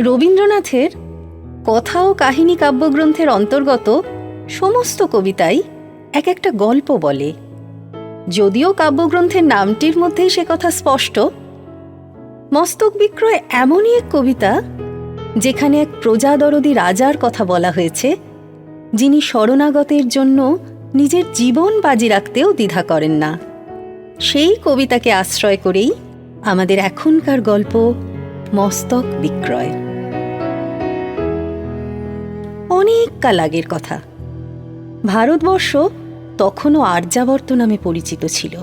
রবীন্দ্রনাথের কথা ও কাহিনী কাব্যগ্রন্থের অন্তর্গত সমস্ত কবিতাই এক একটা গল্প বলে। যদিও কাব্যগ্রন্থের নামটির মধ্যেই সে কথা স্পষ্ট। মস্তক বিক্রয় এমনই এক কবিতা যেখানে এক প্রজাদরদী রাজার কথা বলা হয়েছে, যিনি শরণাগতের জন্য নিজের জীবন বাজি রাখতেও দ্বিধা করেন না। সেই কবিতাকে আশ্রয় করেই আমাদের এখনকার গল্প মস্তক বিক্রয়। অনেক কাল আগের কথা। ভারতবর্ষ তখনও আর্যাবর্ত নামে পরিচিত ছিল।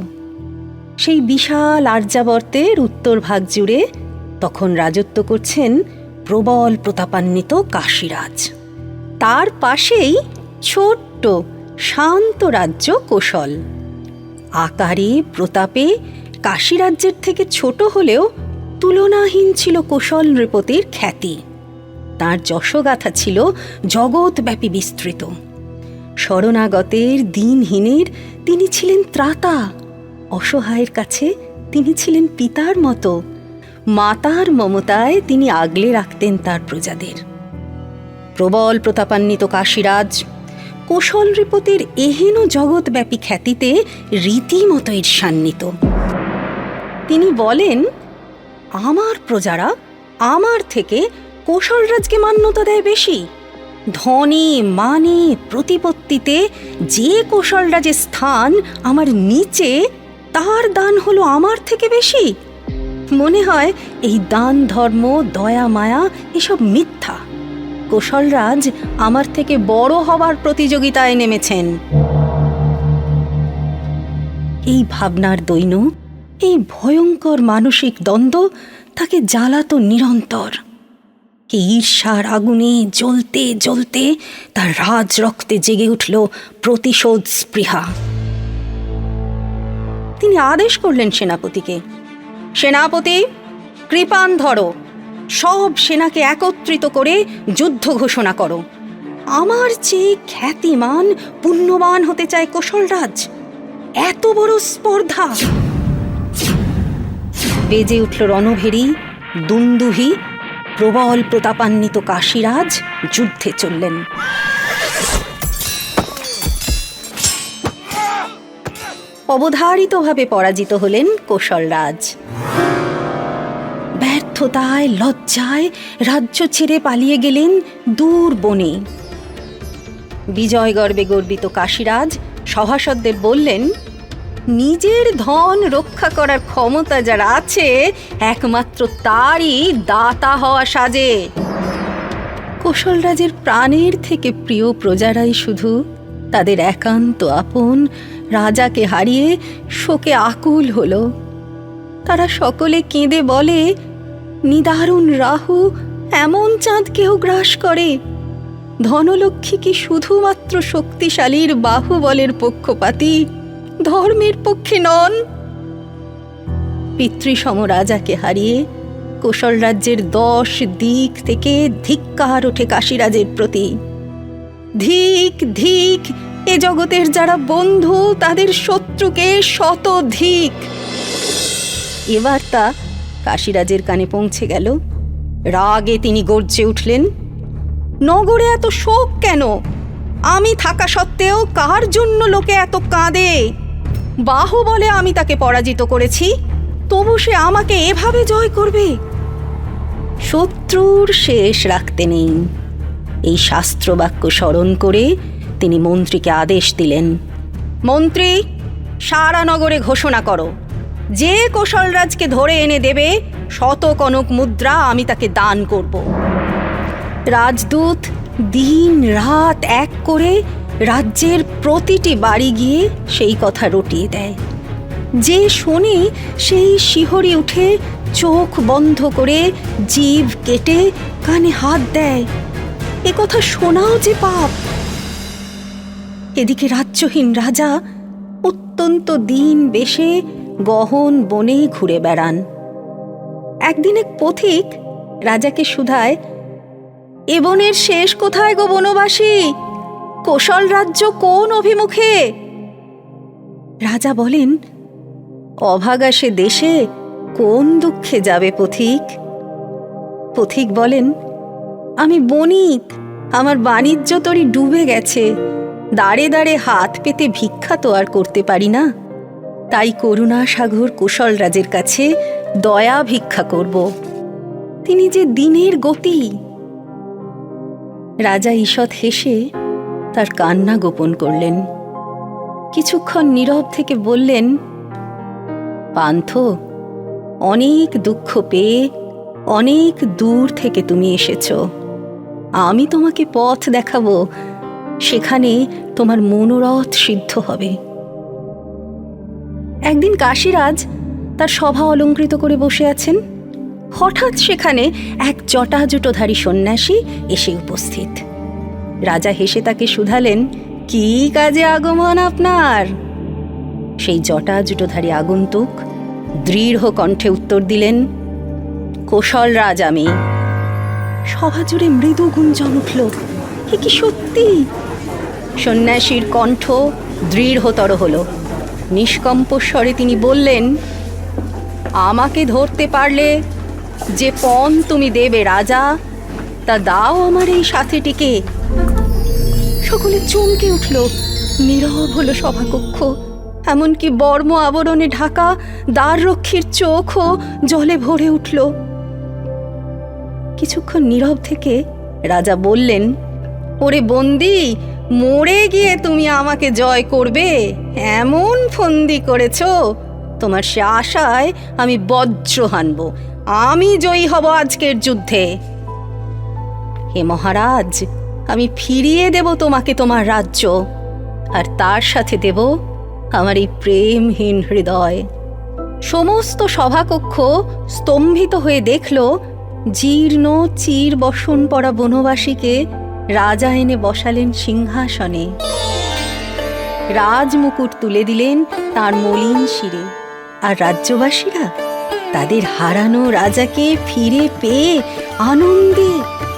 সেই বিশাল আর্যাবর্তের উত্তর ভাগ জুড়ে তখন রাজত্ব করছেন প্রবল প্রতাপান্বিত কাশীরাজ। তার পাশেই ছোট্ট শান্ত রাজ্য কোশল। আকারে প্রতাপে কাশীরাজ্যের থেকে ছোট হলেও তুলনাহীন ছিল কোশল নৃপতির খ্যাতি। তাঁর যশগাথা ছিল জগৎব্যাপী বিস্তৃত। শরণাগতের দিনহীনের তিনি ছিলেন ত্রাতা, অসহায়ের কাছে তিনি ছিলেন পিতার মতো। মাতার মমতায় তিনি আগলে রাখতেন তার প্রজাদের। প্রবল প্রতাপান্বিত কাশীরাজ কোশল নৃপতির এহেন জগৎব্যাপী খ্যাতিতে রীতিমতো ঈর্ষান্বিত। তিনি বলেন, আমার প্রজারা আমার থেকে কোশলরাজকে মান্যতা দেয় বেশি। ধনে মানে প্রতিপত্তিতে যে কোশলরাজের স্থান আমার নিচে, তার দান হলো আমার থেকে বেশি। মনে হয় এই দান ধর্ম দয়া মায়া এসব মিথ্যা। কোশলরাজ আমার থেকে বড় হবার প্রতিযোগিতায় নেমেছেন। এই ভাবনার দৈন্য, এই ভয়ঙ্কর মানসিক দ্বন্দ্ব তাকে জ্বালাতো নিরন্তর। এই ঈর্ষার আগুনে জ্বলতে জ্বলতে তার রাজ রক্তে জেগে উঠল প্রতিশোধ স্পৃহা। তিনি আদেশ করলেন সেনাপতিকে, সেনাপতি, কৃপান ধরো, সব সেনাকে একত্রিত করে যুদ্ধ ঘোষণা করো। আমার চেয়ে খ্যাতিমান পুণ্যবান হতে চায় কোশলরাজ, এত বড় স্পর্ধা। বেজে উঠল রণভেরী, দুন্দুভি। প্রবল প্রতাপান্বিত কাশীরাজ যুদ্ধে চললেন। অবধারিতভাবে পরাজিত হলেন কোশলরাজ। ব্যর্থতায় লজ্জায় রাজ্য ছেড়ে পালিয়ে গেলেন দূর বনে। বিজয় গর্বে গর্বিত কাশীরাজ সভাসদদের বললেন, নিজের ধন রক্ষা করার ক্ষমতা যার আছে, একমাত্র তারই দাতা হওয়া সাজে। কোশলরাজের প্রাণের থেকে প্রিয় প্রজারাই শুধু তাদের একান্ত আপন রাজাকে হারিয়ে শোকে আকুল হলো। তারা সকলে কেঁদে বলে, নিদারুণ রাহু এমন চাঁদ কেহ গ্রাস করে। ধনলক্ষ্মী কি শুধুমাত্র শক্তিশালীর বাহুবলের পক্ষপাতী, ধর্মের পক্ষে নন? পিতৃসম রাজাকে হারিয়ে কোশল রাজ্যের 10 দিক থেকে ধিক্কার ওঠে কাশীরাজের প্রতি। ধিক ধিক, এ জগতের যারা বন্ধু তাদের শত্রুকে শত ধিক। এবার তা কাশীরাজের কানে পৌঁছে গেল। রাগে তিনি গর্জে উঠলেন, নগরে এত শোক কেন? আমি থাকা সত্ত্বেও কার জন্য লোকে এত কাঁদে? বাহুবলে আমি তাকে পরাজিত করেছি, তবু সে আমাকে এভাবে জয় করবে? শত্রুর শেষ রাখতে নেই। এই শাস্ত্রবাক্য স্মরণ করে তিনি মন্ত্রীকে আদেশ দিলেন, মন্ত্রী, সারা নগরে ঘোষণা করো, যে কোশলরাজকে ধরে এনে দেবে 100 কনক মুদ্রা আমি তাকে দান করব। রাজদূত দিন রাত এক করে রাজ্যের প্রতিটি বাড়ি গিয়ে সেই কথা রটিয়ে দেয়। যে শোনে সেই শিহরে উঠে চোখ বন্ধ করে জিভ কেটে কানে হাত দেয়। এ কথা শোনাও যে পাপ। এদিকে রাজ্যহীন রাজা অত্যন্ত দিন বেশে গহন বনে ঘুরে বেড়ান। একদিন এক পথিক রাজাকে শুধায়, এ বনের শেষ কোথায় গো বনবাসী? কোশল রাজ্য কোন অভিমুখে? রাজা বলেন, অভাগা সে দেশে কোন দুঃখে যাবে পথিক? পথিক বলেন, আমি বণিক, আমার বাণিজ্য তরি ডুবে গেছে। দাঁড়ে দাঁড়ে হাত পেতে ভিক্ষা তো আর করতে পারি না। তাই করুণাসাগর কুশলরাজের কাছে দয়া ভিক্ষা করব। তিনি যে দিনের গতি। রাজা ঈষৎ হেসে তার কান্না গোপন করলেন। কিছুক্ষণ নীরব থেকে বললেন, পান্থ, অনেক দুঃখ পেয়ে অনেক দূর থেকে তুমি এসেছ। আমি তোমাকে পথ দেখাবো, সেখানে তোমার মনোরথ সিদ্ধ হবে। একদিন কাশীরাজ তার সভা অলঙ্কৃত করে বসে আছেন। হঠাৎ সেখানে এক জটাজুটোধারী সন্ন্যাসী এসে উপস্থিত। রাজা হেসে তাকে শুধালেন, কি কাজে আগমন আপনার? সেই জটাজুটোধারী আগন্তুক দৃঢ় কণ্ঠে উত্তর দিলেন, কোশলরাজ আমি। সভা জুড়ে মৃদু গুঞ্জন উঠল। এ কি সত্যি? সন্ন্যাসীর কণ্ঠ দৃঢ়তর হল। নিষ্কম্প স্বরে তিনি বললেন, আমাকে ধরতে পারলে যে পণ তুমি দেবে রাজা, তা দাও আমার এই সাথীটিকে। সকলে চমকে উঠল। নীরব হলো সভাকক্ষ। এমনকি বর্ম আবরণে ঢাকা দ্বাররক্ষীর চোখও জলে ভরে উঠল। কিছুক্ষণ নীরব থেকে রাজা বললেন, ওরে বন্দি, মরে গিয়ে তুমি আমাকে জয় করবে এমন ফন্দি করেছ, তোমার সে আশায় আমি বজ্র হানব। আমি জয়ী হব আজকের যুদ্ধে। হে মহারাজ, আমি ফিরিয়ে দেব তোমাকে তোমার রাজ্য, আর তার সাথে দেব আমার এই প্রেমহীন হৃদয়। সমস্ত সভাকক্ষ স্তম্ভিত হয়ে দেখল জীর্ণ চির বসন পরা বনবাসীকে রাজা এনে বসালেন সিংহাসনে। রাজমুকুট তুলে দিলেন তার মলিন শিরে, আর রাজ্যবাসীরা তাদের হারানো রাজাকে ফিরে পেয়ে আনন্দে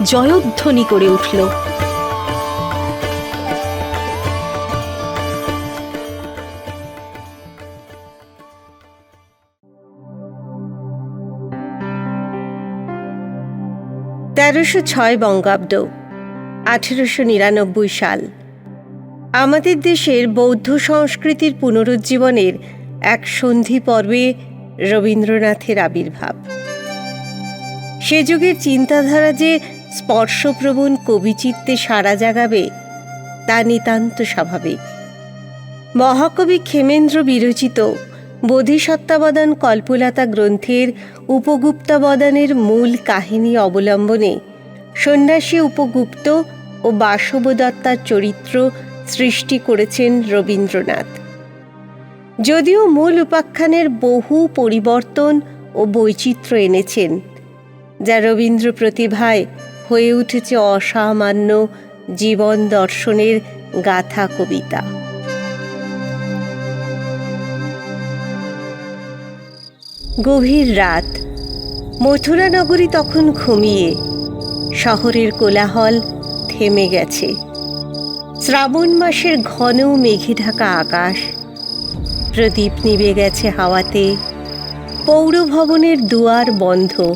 জয়ধ্বনি করে উঠল। তেরোশো বঙ্গাব্দ, 1899 সাল। আমাদের দেশের বৌদ্ধ সংস্কৃতির পুনরুজ্জীবনের এক সন্ধি পর্বে রবীন্দ্রনাথের আবির্ভাব। সে যুগের চিন্তাধারা যে স্পর্শপ্রবণ কবিচিত্তে সাড়া জাগাবে তা নিতান্ত স্বাভাবিক। মহাকবি ক্ষেমেন্দ্র বিরচিত বোধিসত্ত্বাবদান কল্পলতা গ্রন্থের উপগুপ্তাবদানের মূল কাহিনী অবলম্বনে সন্ন্যাসী উপগুপ্ত ও বাসবদত্তার চরিত্র সৃষ্টি করেছেন রবীন্দ্রনাথ। যদিও মূল উপাখ্যানের বহু পরিবর্তন ও বৈচিত্র্য এনেছেন, যা রবীন্দ্র প্রতিভায় হয়ে উঠেছে অসামান্য জীবন দর্শনের গাথা কবিতা। গভীর রাত। মথুরা নগরী তখন ঘুমিয়ে। শহরের কোলাহল থেমে গেছে। শ্রাবণ মাসের ঘন মেঘে ঢাকা আকাশ। প্রদীপ নিভে গেছে হাওয়াতে। পৌর ভবনের দুয়ার বন্ধ।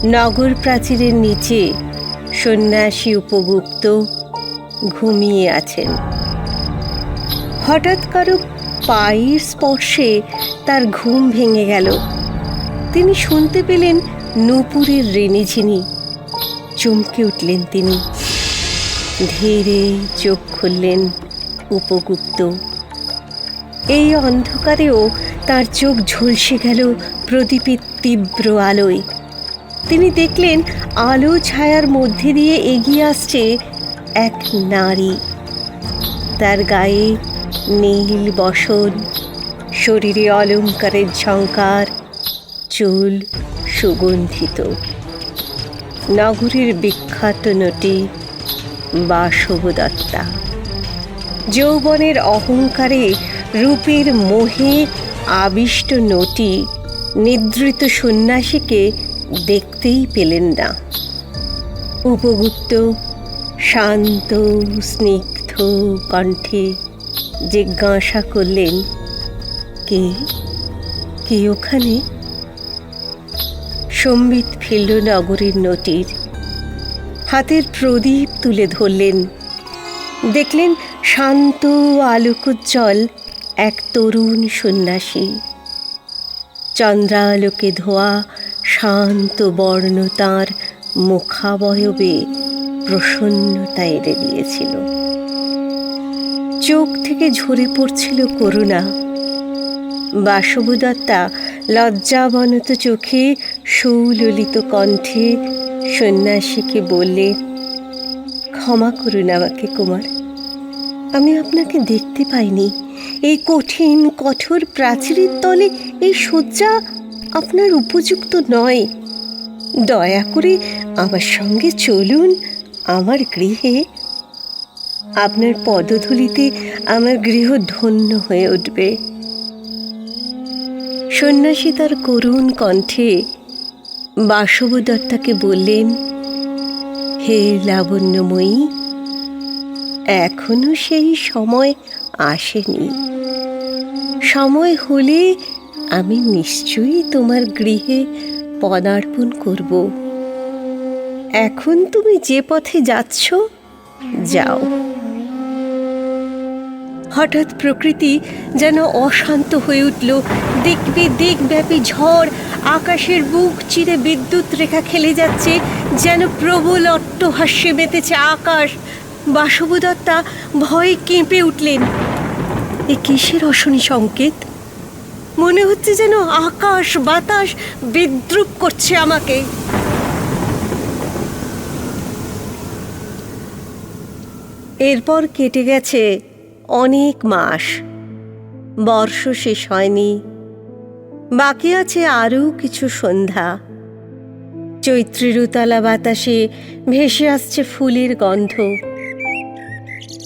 নগর প্রাচীরের নিচে সন্ন্যাসী উপগুপ্ত ঘুমিয়ে আছেন। হঠাৎ কারো পায়ের স্পর্শে তার ঘুম ভেঙে গেল। তিনি শুনতে পেলেন নূপুরের রিনিঝিনি। চমকে উঠলেন তিনি। ধীরে চোখ খুললেন উপগুপ্ত। এই অন্ধকারেও তার চোখ ঝলসে গেল প্রদীপের তীব্র আলোয়। তিনি দেখলেন আলো ছায়ার মধ্যে দিয়ে এগিয়ে আসছে এক নারী। তার গায়ে নীল বসন, শরীরে অলঙ্কারের ঝঙ্কার, চুল সুগন্ধিত। নগরের বিখ্যাত নটি বাসবদত্তা। যৌবনের অহংকারে রূপের মোহে আবিষ্ট নটি নিদ্রিত সন্ন্যাসীকে দেখতেই পেলেন না। উপগুপ্ত শান্ত স্নিগ্ধ কণ্ঠে জিজ্ঞাসা করলেন, কে কে ওখানে? সম্বিত ফিরল নগরীর নটির। হাতের প্রদীপ তুলে ধরলেন। দেখলেন শান্ত আলোকোজ্জ্বল এক তরুণ সন্ন্যাসী। চন্দ্রালোকে ধোয়া শান্ত বর্ণ তাঁর মুখাবয়বে প্রসন্নতা এনে দিয়েছিল। চোখ থেকে ঝরে পড়ছিল করুণা। বাসবদত্তা লজ্জাবনত চোখে সুললিত কণ্ঠে সন্ন্যাসীকে বললেন, ক্ষমা করুন আমাকে কুমার, আমি আপনাকে দেখতে পাইনি। এই কঠিন কঠোর প্রাচীরের তলে এই শয্যা আপনার উপযুক্ত নয়। দয়া করে আমার সঙ্গে চলুন আমার গৃহে। আপনার পদধূলিতে আমার গৃহ ধন্য হয়ে উঠবে। সন্ন্যাসী তার করুণ কণ্ঠে বাসবদত্তাকে বললেন, হে লাবণ্যময়ী, এখনো সেই সময় আসেনি। সময় হলে আমি নিশ্চয়ই তোমার গৃহে পদার্পণ করব। এখন তুমি যে পথে যাচ্ছ যাও। হঠাৎ প্রকৃতি যেন অশান্ত হয়ে উঠল। দিকব্যাপী ঝড়, আকাশের বুক চিরে বিদ্যুৎ রেখা খেলে যাচ্ছে, যেন প্রবল অট্টহাস্যে মেতেছে আকাশ। বাসবদত্তা ভয়ে কেঁপে উঠলেন। এ কিসের অশনি সংকেত? মনে হচ্ছে যেন আকাশ বাতাস বিদ্রুপ করছে আমাকে। এরপর কেটে গেছে অনেক মাস। বর্ষ শেষ হয়নি, বাকি আছে আরও কিছু সন্ধ্যা। চৈত্রের উতলা বাতাসে ভেসে আসছে ফুলের গন্ধ।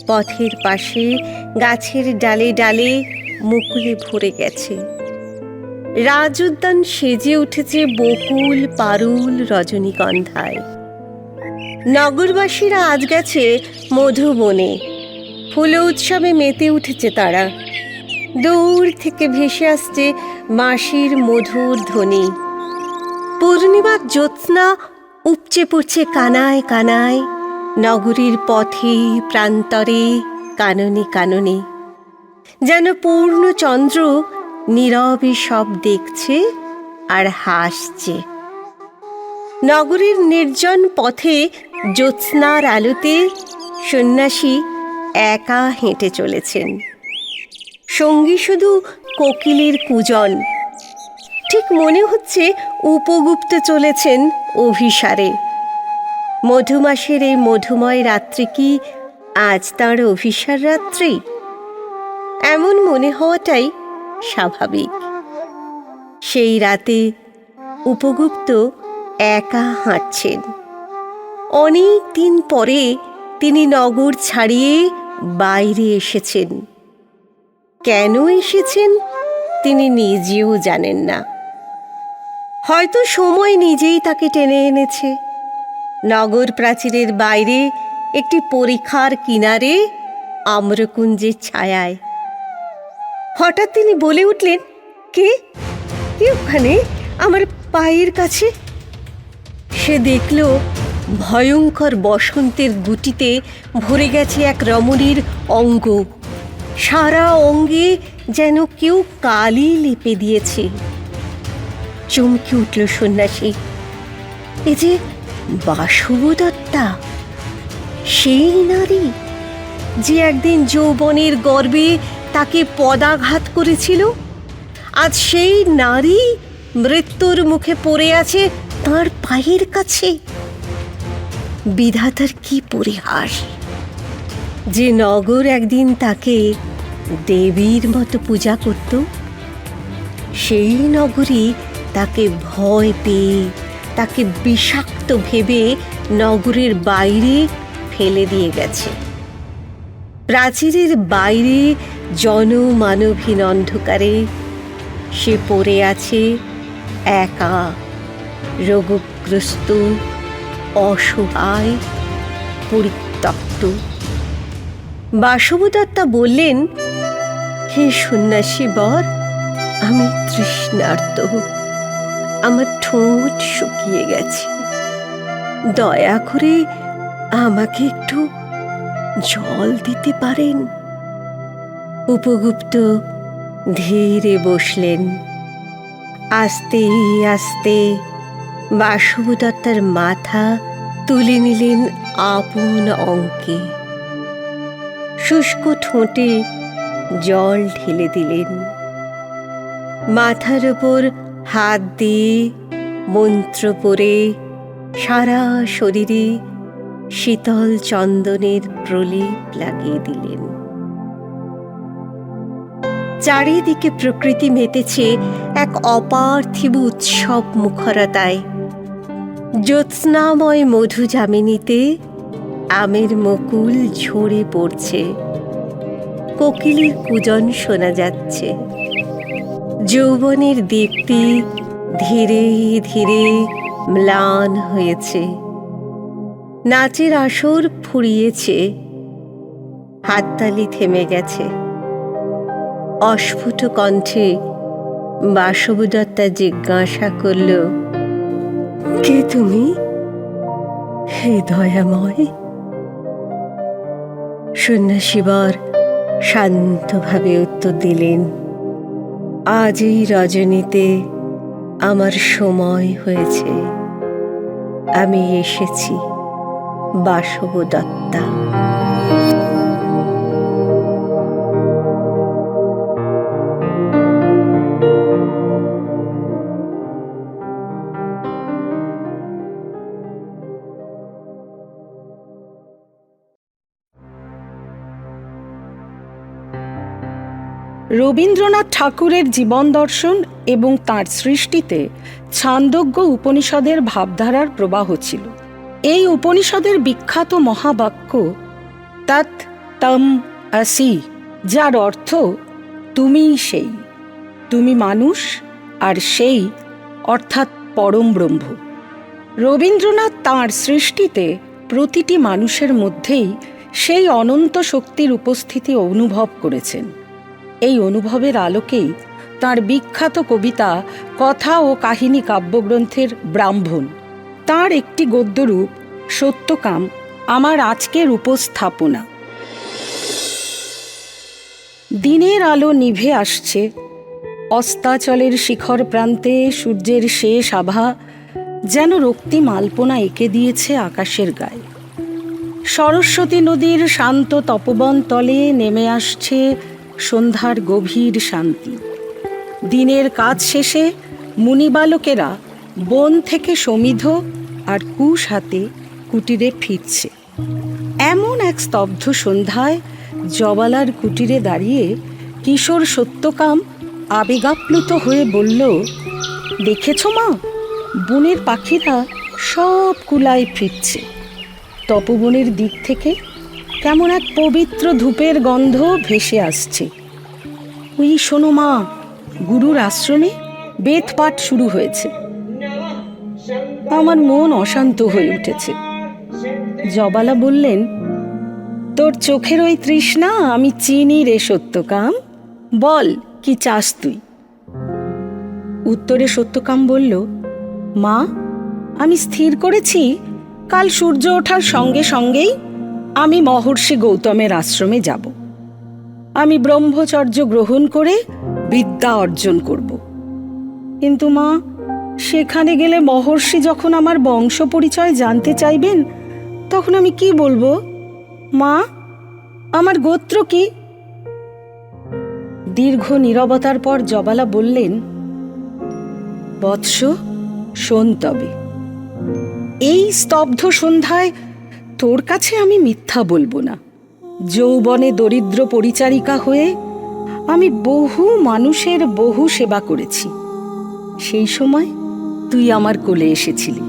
পথের পাশে গাছের ডালে ডালে মুকুলে ভরে গেছে। রাজ উদ্যান সেজে উঠেছে বকুল পারুল রজনীগন্ধায়। নগরবাসীরা আজ গেছে মধুবনে। ফুল উৎসবে মেতে উঠেছে তারা। দূর থেকে ভেসে আসছে বাঁশির মধুর ধ্বনি। পূর্ণিমার জ্যোৎস্না উপচে পড়ছে কানায় কানায় নগরীর পথে প্রান্তরে, কাননে কাননে। যেন পূর্ণচন্দ্র নীরবে সব দেখছে আর হাসছে। নগরীর নির্জন পথে জ্যোৎস্নার আলোতে সন্ন্যাসী একা হেঁটে চলেছেন। সঙ্গী শুধু কোকিলের কূজন। ঠিক মনে হচ্ছে উপগুপ্ত চলেছেন অভিসারে। মধুমাসের এই মধুময় রাত্রি কি আজ তাঁর অভিসার রাত্রি? এমন মনে হওয়াটাই স্বাভাবিক। সেই রাতে উপগুপ্ত একা হাঁটছেন। অনেক দিন পরে তিনি নগর ছাড়িয়ে বাইরে এসেছেন। কেন এসেছেন তিনি নিজেও জানেন না। হয়তো সময় নিজেই তাকে টেনে এনেছে। নগর প্রাচীরের বাইরে একটি পরিখার কিনারে আম্রকুঞ্জের ছায়ায়। হঠাৎ তিনি বলে উঠলেন, কে কে ওখানে আমার পায়ের কাছে? সে দেখল ভয়ঙ্কর বসন্তের গুটিতে ভরে গেছে এক রমণীর অঙ্গ। সারা অঙ্গে যেন কেউ কালি লেপে দিয়েছে। চমকে উঠল সন্ন্যাসী। এ যে বাসবদত্তা, সেই নারী যে একদিন যৌবনের গর্বে তাকে পদাঘাত করেছিল। আজ সেই নারী মৃত্যুর মুখে পড়ে আছে তাঁর পায়ের কাছে। বিধাতার কি পরিহাস! যে নগর একদিন তাকে দেবীর মতো পূজা করত, সেই নগরী তাকে ভয় পেয়ে, তাকে বিষাক্ত ভেবে নগরের বাইরে ফেলে দিয়ে গেছে। প্রাচীরের বাইরে জনমানবহীন অন্ধকারে সে পড়ে আছে একা, রোগগ্রস্ত, অসহায়, পরিত্যক্ত। বাসবদত্তা বললেন, হে সন্ন্যাসী বর, আমি তৃষ্ণার্ত। আমার ঠোঁট শুকিয়ে গেছে। দয়া করে আমাকে একটু জল দিতে পারেন? উপগুপ্ত ধীরে বসলেন। আস্তে আস্তে বাসুদত্তার মাথা তুলে নিলেন আপন অঙ্কে। শুষ্ক ঠোঁটে জল ঢেলে দিলেন। মাথার ওপর হাত দিয়ে মন্ত্র পড়ে সারা শরীরে শীতল চন্দনের প্রলেপ লাগিয়ে দিলেন। চারিদিকে প্রকৃতি মেতেছে এক অপার্থিব উৎসব মুখরতায়। জ্যোৎস্নাময় মধু যামিনীতে আমের মুকুল ঝরে পড়ছে, কোকিলের কূজন শোনা যাচ্ছে। যৌবনের দীপ্তি ধীরে ধীরে ম্লান হয়েছে। নাচের আসর ফুরিয়েছে, হাততালি থেমে গেছে। অস্ফুট কণ্ঠে বাসবদত্তা জিজ্ঞাসা করল, কে তুমি হে দয়াময়? সন্ন্যাসীবর শান্তভাবে উত্তর দিলেন, আজ এই রজনীতে আমার সময় হয়েছে, আমি এসেছি বাসবদত্তা। রবীন্দ্রনাথ ঠাকুরের জীবন দর্শন এবং তাঁর সৃষ্টিতে ছান্দোগ্য উপনিষদের ভাবধারার প্রবাহ ছিল। এই উপনিষদের বিখ্যাত মহাবাক্য তৎ তম আসি, যার অর্থ তুমিই সেই, তুমি মানুষ আর সেই অর্থাৎ পরম ব্রহ্ম। রবীন্দ্রনাথ তাঁর সৃষ্টিতে প্রতিটি মানুষের মধ্যেই সেই অনন্ত শক্তির উপস্থিতি অনুভব করেছেন। এই অনুভবের আলোকেই তাঁর বিখ্যাত কবিতা, কথা ও কাহিনী কাব্যগ্রন্থের ব্রাহ্মণ, তাঁর একটি গদ্যরূপ সত্যকাম আমার আজকের উপস্থাপনা। দিনের আলো নিভে আসছে, অস্তাচলের শিখর প্রান্তে সূর্যের শেষ আভা যেন রক্তিম আলপনা এঁকে দিয়েছে আকাশের গায়ে। সরস্বতী নদীর শান্ত তপবন তলে নেমে আসছে সন্ধ্যার গভীর শান্তি। দিনের কাজ শেষে মুনিবালকেরা বন থেকে সমিধ আর কুশ হাতে কুটিরে ফিরছে। এমন এক স্তব্ধ সন্ধ্যায় জবালার কুটিরে দাঁড়িয়ে কিশোর সত্যকাম আবেগাপ্লুত হয়ে বলল, দেখেছ মা, বনের পাখিরা সব কুলায় ফিরছে। তপবনের দিক থেকে কেমন এক পবিত্র ধূপের গন্ধ ভেসে আসছে। ওই শোনো মা, গুরুর আশ্রমে বেদ পাঠ শুরু হয়েছে। আমার মন অশান্ত হয়ে উঠেছে। জবালা বললেন, তোর চোখের ওই তৃষ্ণা আমি চিনি রে সত্যকাম, বল কি চাস তুই? উত্তরে সত্যকাম বলল, মা, আমি স্থির করেছি কাল সূর্য ওঠার সঙ্গে সঙ্গেই আমি মহর্ষি গৌতমের আশ্রমে যাব। আমি ব্রহ্মচর্য গ্রহণ করে বিদ্যা অর্জন করব। কিন্তু মা, সেখানে গেলে মহর্ষি যখন আমার বংশ পরিচয় জানতে চাইবেন, তখন আমি কি বলবো? মা, আমার গোত্র কি? দীর্ঘ নীরবতার পর জবালা বললেন, বৎস, শোন তবে। এই স্তব্ধ সন্ধ্যায় তোর কাছে আমি মিথ্যা বলবো না। যৌবনে দরিদ্র পরিচারিকা হয়ে আমি বহু মানুষের বহু সেবা করেছি। সেই সময় তুই আমার কোলে এসেছিলি।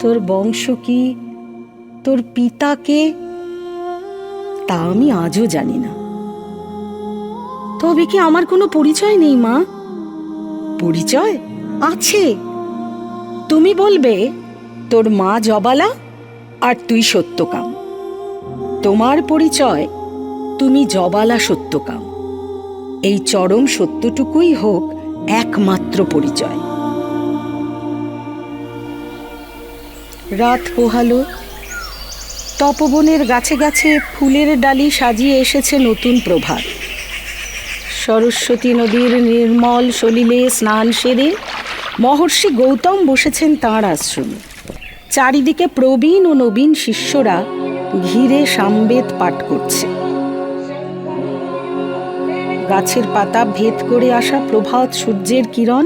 তোর বংশ কি, তোর পিতা কে, তা আমি আজও জানি না। তবে কি আমার কোনো পরিচয় নেই মা? পরিচয় আছে। তুমি বলবে তোর মা জবালা আর তুই সত্যকাম। তোমার পরিচয় তুমি জবালা সত্যকাম। এই চরম সত্যটুকুই হোক একমাত্র পরিচয়। রাত পোহালো, তপবনের গাছে গাছে ফুলের ডালি সাজিয়ে এসেছে নতুন প্রভাত। সরস্বতী নদীর নির্মল সলিলে স্নান সেরে মহর্ষি গৌতম বসেছেন তাঁর আশ্রমে। চারিদিকে প্রবীণ ও নবীন শিষ্যরা ঘিরে সামবেদ পাঠ করছে। গাছের পাতা ভেদ করে আসা প্রভাত সূর্যের কিরণ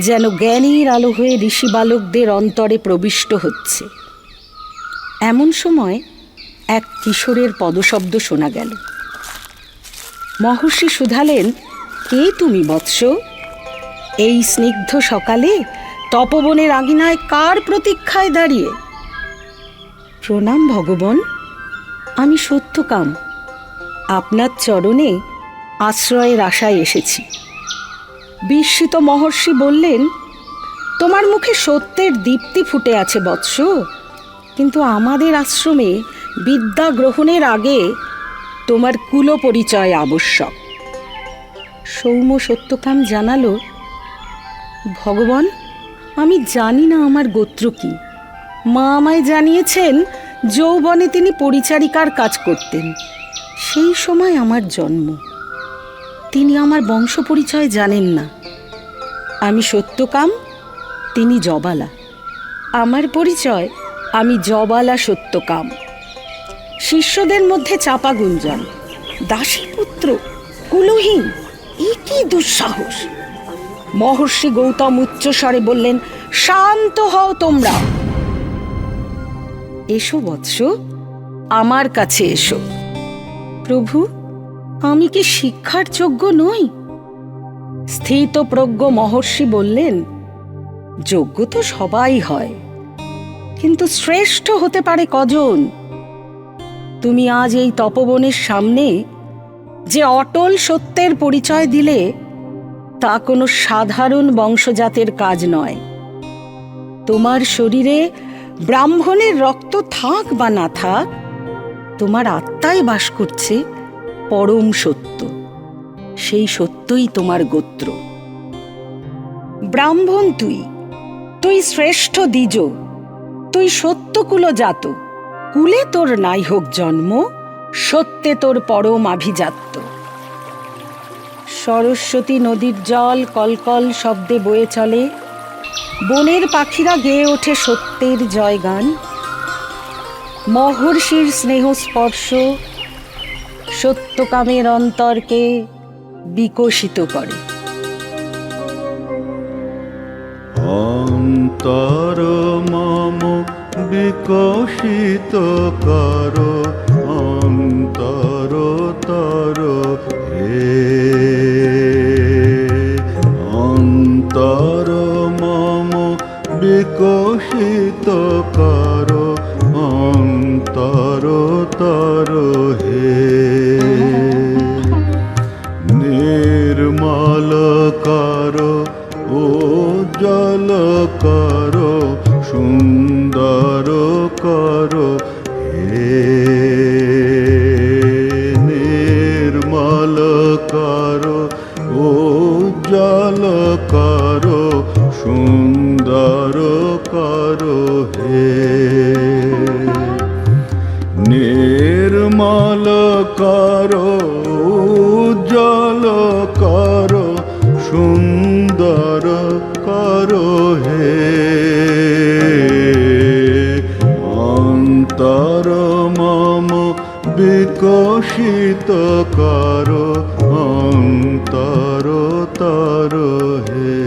যেন জ্ঞানীর আলো হয়ে ঋষি বালকদের অন্তরে প্রবিষ্ট হচ্ছে। এমন সময় এক কিশোরের পদশব্দ শোনা গেল। মহর্ষি শুধালেন, কে তুমি বৎস? এই স্নিগ্ধ সকালে তপবনের আঙিনায় কার প্রতীক্ষায় দাঁড়িয়ে? প্রণাম ভগবান, আমি সত্যকাম, আপনার চরণে আশ্রয়ের আশায় এসেছি। বিস্মিত মহর্ষি বললেন, তোমার মুখে সত্যের দীপ্তি ফুটে আছে বৎস, কিন্তু আমাদের আশ্রমে বিদ্যা গ্রহণের আগে তোমার কুল পরিচয় আবশ্যক। সৌম্য সত্যকাম জানালো, ভগবান, আমি জানি না আমার গোত্র কি। মা আমায় জানিয়েছেন যৌবনে তিনি পরিচারিকার কাজ করতেন, সেই সময় আমার জন্ম। তিনি আমার বংশ পরিচয় জানেন না। আমি সত্যকাম, তিনি জবালা। আমার পরিচয়, আমি জবালা সত্যকাম। শিষ্যদের মধ্যে চাপা গুঞ্জন, দাসী পুত্র, কুলহীন, এ কি দুঃসাহস! মহর্ষি গৌতম উচ্চস্বরে বললেন, শান্ত হও তোমরা। এসো বৎস, আমার কাছে এসো। প্রভু, আমি কি শিক্ষার যোগ্য নই? স্থিতপ্রজ্ঞ মহর্ষি বললেন, যোগ্য তো সবাই হয়, কিন্তু শ্রেষ্ঠ হতে পারে কজন? তুমি আজ এই তপবনের সামনে যে অটল সত্যের পরিচয় দিলে, তা কোনো সাধারণ বংশজাতের কাজ নয়। তোমার শরীরে ব্রাহ্মণের রক্ত থাক বা না থাক, তোমার আত্মায় বাস করছে পরম সত্য। সেই সত্যই তোমার গোত্র। ব্রাহ্মণ তুই, তুই শ্রেষ্ঠ দ্বিজ, তুই সত্যকুল জাত। কুলে তোর নাই হোক জন্ম, সত্যে তোর পরম আভিজাত্য। সরস্বতী নদীর জল কলকল শব্দে বয়ে চলে, বনের পাখিরা গেয়ে ওঠে সত্যের জয়গান। মহর্ষির স্নেহ স্পর্শ সত্যকামের অন্তরকে বিকশিত করে। অন্তর মম বিকশিত করো, অন্তর তর হে। অন্তর মম বিকশিত করো, অন্তর তর হে। নির্মল করো, ও জল করো, সুন্দর করো হে। নির্মল করো, ও জল করো, সুন্দর করো হে। নির্মল করো, জল করো, সুন্দর করো হে। অন্তর মম বিকশিত করো, অন্তর তর হে।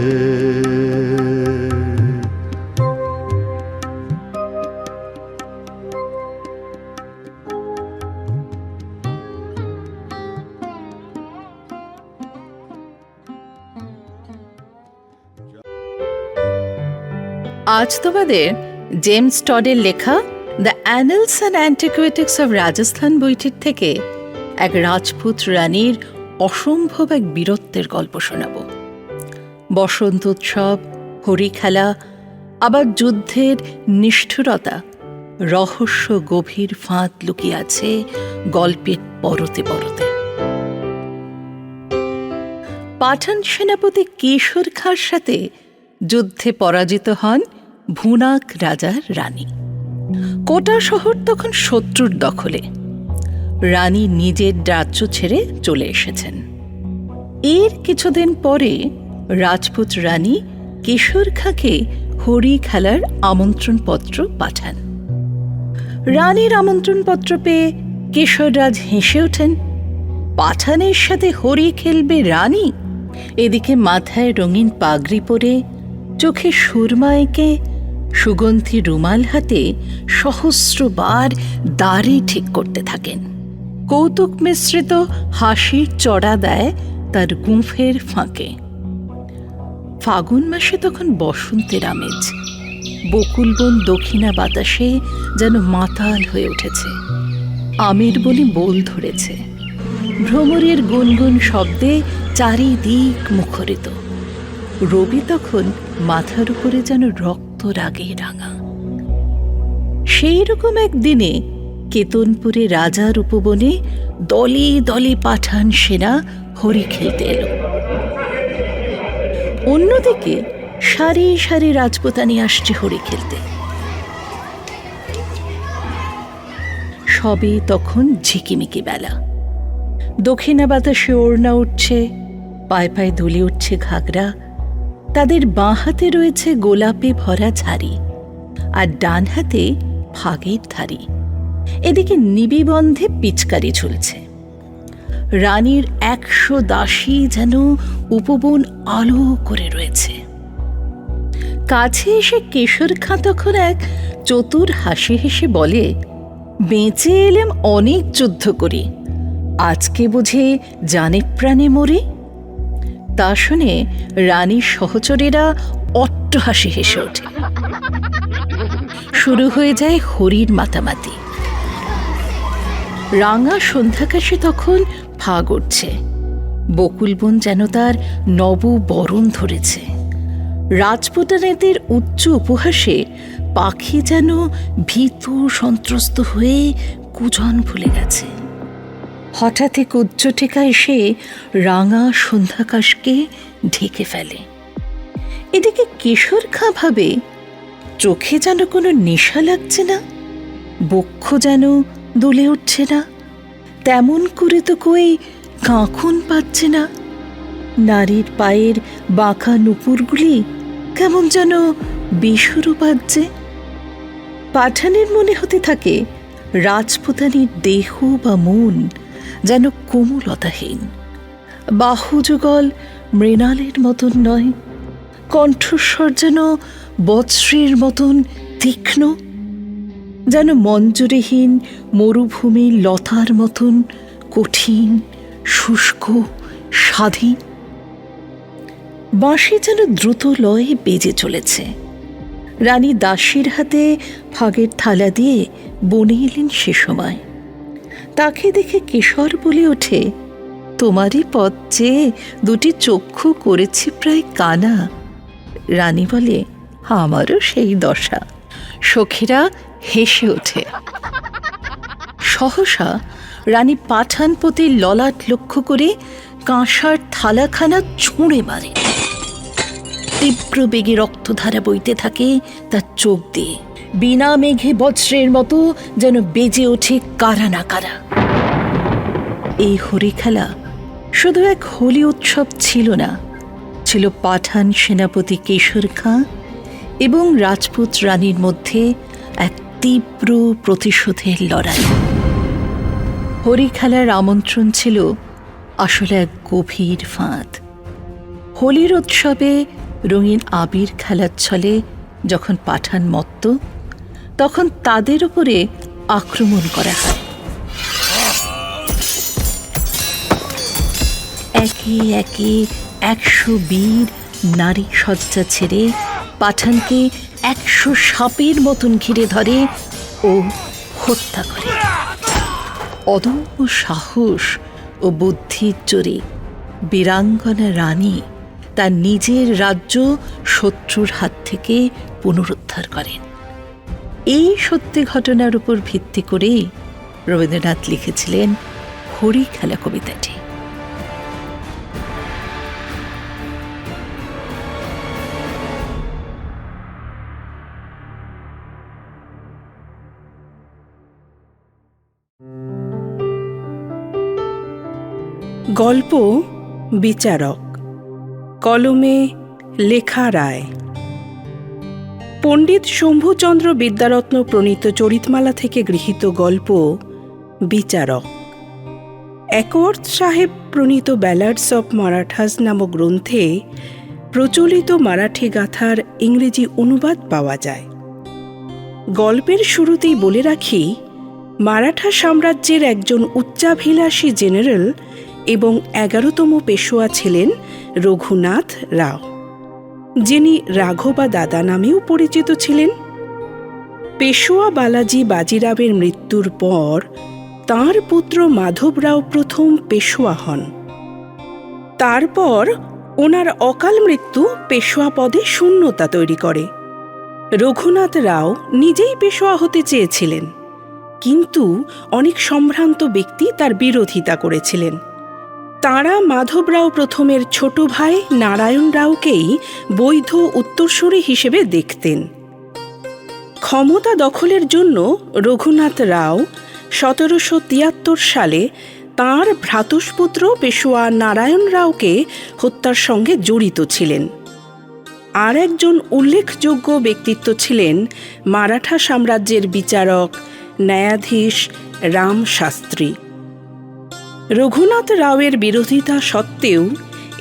আজ তোমাদের জেমস টডের লেখা the annals and antiquities of Rajasthan বইটির থেকে এক রাজপুত রানীর অসম্ভব এক বীরত্বের গল্প শোনাব। বসন্ত উৎসব, হরি খেলা, আবার যুদ্ধের নিষ্ঠুরতা, রহস্য গভীর ফাঁদ লুকিয়ে আছে গল্পের পরতে পরতে। পাঠান সেনাপতি কেশর খাঁর সাথে যুদ্ধে পরাজিত হন ভুনাক রাজার রানী। কোটা শহর তখন শত্রুর দখলে। রানী নিজের রাজ্য ছেড়ে চলে এসেছেন। এর কিছুদিন পরে রাজপুত রানী কেশর খাঁকে হরি খেলার আমন্ত্রণপত্র পাঠান। রানীর আমন্ত্রণপত্র পেয়ে কেশররাজ হেসে ওঠেন। পাঠানের সাথে হরি খেলবে রানী? এদিকে মাথায় রঙিন পাগড়ি পরে, চোখে সুরমা এঁকে, সুগন্ধি রুমাল হাতে সহস্রবার দাড়ি ঠিক করতে থাকেন। কৌতুক মিশ্রিত হাসির চড়া দেয় তার গুঁফের ফাঁকে। ফাগুন মাসে তখন বসন্তের আমেজ। বকুলবন দক্ষিণা বাতাসে যেন মাতাল হয়ে উঠেছে। আমের বনে বোল ধরেছে। ভ্রমরের গুনগুন শব্দে চারিদিক মুখরিত। রবি তখন মাথার উপরে যেন রক্ত রাগে রাঙা। সেই রকম একদিনে কেতনপুরে রাজার উপবনে দলে দলে পাঠান সেনা হরি খেলতে এলো। অন্যদিকে সারি সারি রাজপুতানি আসছে হরি খেলতে। সবে তখন ঝিকিমিকি বেলা। দক্ষিণা বাতাসে ওড়না উঠছে, পায়ে পায়ে দুলে উঠছে ঘাগরা। তাদের বাঁ হাতে রয়েছে গোলাপে ভরা ঝাড়ি, আর ডান হাতে ফাগের ধারি। এদিকে নিবিবন্ধে পিচকারি ঝুলছে। রানীর 100 দাসী যেন উপবন আলো করে রয়েছে। কাছে এসে কেশর খাঁ তখন এক চতুর হাসি হেসে বলে, বেঁচে এলাম অনেক যুদ্ধ করি, আজকে বুঝে জানে প্রাণে মরি। তা শুনে রানীর সহচরেরা অট্টহাসি হেসে ওঠে। শুরু হয়ে যায় হরির মাতামাতি। রাঙা সন্ধ্যাকাশে তখন ফাগ উঠছে। বকুলবন যেন তার নববরণ ধরেছে। রাজপুতানেদের উচ্চ উপহাসে পাখি যেন ভীত সন্ত্রস্ত হয়ে কুজন ভুলে গেছে। হঠাৎ এক উচ্চটেকা এসে রাঙা সন্ধ্যাকাশকে ঢেকে ফেলে। এদিকে কেশর খাঁ ভাবে, চোখে যেন কোনো নেশা লাগছে না, বক্ষ যেন দুলে উঠছে না, তেমন করে তো কই কাঁখন পাচ্ছে না। নারীর পায়ের বাঁকা নুপুরগুলি কেমন যেন বেসুরো বাজছে। পাঠানের মনে হতে থাকে রাজপুতানির দেহ বা মন যেন কোমলতাহীন, বাহুযুগল মৃণালের মতন নয়, কণ্ঠস্বর যেন বজ্রের মতন তীক্ষ্ণ, যেন মঞ্জুরিহীন মরুভূমির লতার মতন কঠিন, শুষ্ক, স্বাধীন। বাঁশি যেন দ্রুত লয়ে বেজে চলেছে। রানী দাসীর হাতে ফাগের থালা দিয়ে বনে এলেন সে সময়। তাকে দেখে কেশর বলে ওঠে, তোমারই পথ চেয়ে দুটি চক্ষু করেছি প্রায় কানা। রানী বলে, আমারও সেই দশা। সখীরা হেসে ওঠে। সহসা রানী পাঠানপতির ললাট লক্ষ্য করে কাঁসার থালাখানা ছুঁড়ে মারে। তীব্র বেগে রক্তধারা বইতে থাকে তার চোখ দিয়ে। বিনা মেঘে বজ্রের মতো যেন বেজে ওঠে কারা না কারা। এই হরি খেলা শুধু এক হোলি উৎসব ছিল না, ছিল পাঠান সেনাপতি কেশর খাঁ এবং রাজপুত রানীর মধ্যে এক তীব্র প্রতিশোধের লড়াই। হরি খেলার আমন্ত্রণ ছিল আসলে এক গভীর ফাঁদ। হোলির উৎসবে রঙিন আবির খেলার ছলে যখন পাঠান মত্ত, তখন তাদের উপরে আক্রমণ করা হয়। একে একে 100 বীর নারী সজ্জা ছেড়ে পাঠানকে 100 সাপের মতন ঘিরে ধরে ও হত্যা করে। অদম্য সাহস ও বুদ্ধির জোরে বীরাঙ্গনা রানী তার নিজের রাজ্য শত্রুর হাত থেকে পুনরুদ্ধার করেন। এই সত্যি ঘটনার উপর ভিত্তি করে রবীন্দ্রনাথ লিখেছিলেন হরি খেলা কবিতাটি। গল্প বিচারক, কলমে লেখা রায়। পণ্ডিত শম্ভুচন্দ্র বিদ্যারত্ন প্রণীত চরিতমালা থেকে গৃহীত গল্প বিচারক। একওয়ার্থ সাহেব প্রণীত ব্যালাডস অব মারাঠাস নামক গ্রন্থে প্রচলিত মারাঠি গাথার ইংরেজি অনুবাদ পাওয়া যায়। গল্পের শুরুতেই বলে রাখি, মারাঠা সাম্রাজ্যের একজন উচ্চাভিলাষী জেনারেল এবং 11তম পেশোয়া ছিলেন রঘুনাথ রাও, যিনি রাঘবা দাদা নামেও পরিচিত ছিলেন। পেশোয়া বালাজি বাজিরাবের মৃত্যুর পর তাঁর পুত্র মাধবরাও প্রথম পেশোয়া হন। তারপর ওনার অকাল মৃত্যু পেশোয়া পদে শূন্যতা তৈরি করে। রঘুনাথ রাও নিজেই পেশোয়া হতে চেয়েছিলেন, কিন্তু অনেক সম্ভ্রান্ত ব্যক্তি তার বিরোধিতা করেছিলেন। তাঁরা মাধবরাও প্রথমের ছোট ভাই নারায়ণ রাওকেই বৈধ উত্তরসূরি হিসেবে দেখতেন। ক্ষমতা দখলের জন্য রঘুনাথ রাও 1773 সালে তাঁর ভ্রাতুষ্পুত্র পেশোয়া নারায়ণ রাওকে হত্যার সঙ্গে জড়িত ছিলেন। আর একজন উল্লেখযোগ্য ব্যক্তিত্ব ছিলেন মারাঠা সাম্রাজ্যের বিচারক ন্যায়াধীশ রাম শাস্ত্রী। রঘুনাথ রাওয়ের বিরোধিতা সত্ত্বেও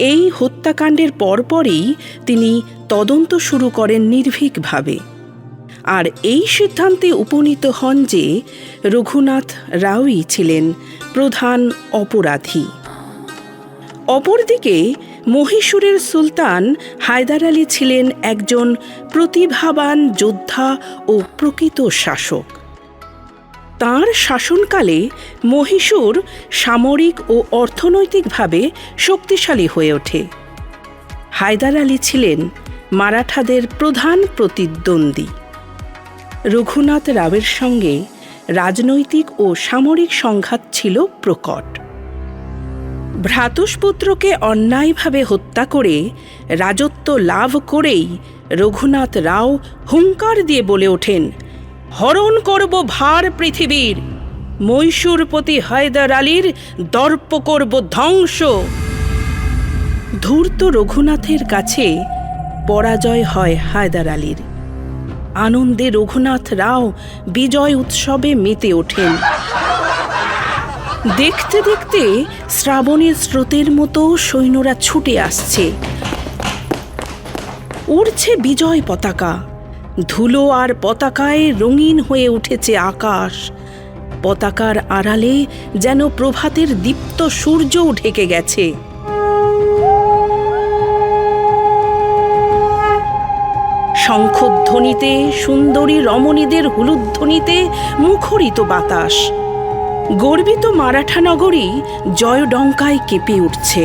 এই হত্যাকাণ্ডের পরপরই তিনি তদন্ত শুরু করেন নির্ভীকভাবে, আর এই সিদ্ধান্তে উপনীত হন যে রঘুনাথ রাওই ছিলেন প্রধান অপরাধী। অপরদিকে মহীশূরের সুলতান হায়দার আলী ছিলেন একজন প্রতিভাবান যোদ্ধা ও প্রকৃত শাসক। তাঁর শাসনকালে মহীশূর সামরিক ও অর্থনৈতিকভাবে শক্তিশালী হয়ে ওঠে। হায়দার আলী ছিলেন মারাঠাদের প্রধান প্রতিদ্বন্দ্বী। রঘুনাথ রাওয়ের সঙ্গে রাজনৈতিক ও সামরিক সংঘাত ছিল প্রকট। ভ্রাতুষ্পুত্রকে অন্যায়ভাবে হত্যা করে রাজত্ব লাভ করেই রঘুনাথ রাও হুঙ্কার দিয়ে বলে ওঠেন, হরণ করব ভার পৃথিবীর, মহীশূরপতি হায়দার আলীর দর্প করব ধ্বংস। ধূর্ত রঘুনাথের কাছে পরাজয় হয় হায়দার আলীর। আনন্দে রঘুনাথ রাও বিজয় উৎসবে মেতে ওঠেন। দেখতে দেখতে শ্রাবণের স্রোতের মতো সৈন্যরা ছুটে আসছে। উড়ছে বিজয় পতাকা, ধুলো আর পতাকায় রঙিন হয়ে উঠেছে আকাশ। পতাকার আড়ালে যেন প্রভাতের দীপ্ত সূর্যও ঢেকে গেছে। শঙ্খধ্বনিতে, সুন্দরী রমণীদের হুলুধ্বনিতে মুখরিত বাতাস। গর্বিত মারাঠা নগরী জয়ডঙ্কায় কেঁপে উঠছে।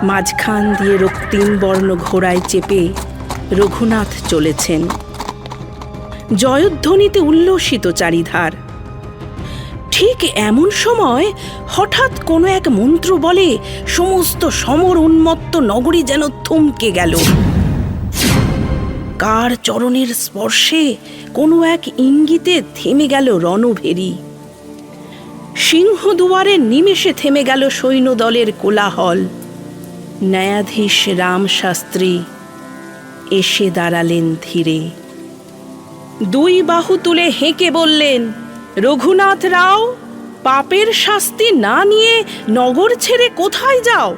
মাঝখান দিয়ে রক্তিম বর্ণ ঘোড়ায় চেপে রঘুনাথ চলেছেন। জয়ধ্বনিতে উল্লসিত চারিধার। ঠিক এমন সময় হঠাৎ কোনো এক মন্ত্র বলে সমস্ত সমর উন্মত্ত নগরী যেন থমকে গেল। কার চরণের স্পর্শে কোনো এক ইঙ্গিতে থেমে গেল রণভেরি। সিংহদুয়ারে নিমেষে থেমে গেল সৈন্যদলের কোলাহল। ন্যায়াধীশ রাম শাস্ত্রী এসে দাঁড়ালেন ধীরে। দুই বাহু তুলে হেঁকে বললেন, রঘুনাথ রাও, পাপের শাস্তি না নিয়ে নগর ছেড়ে কোথায় যাও?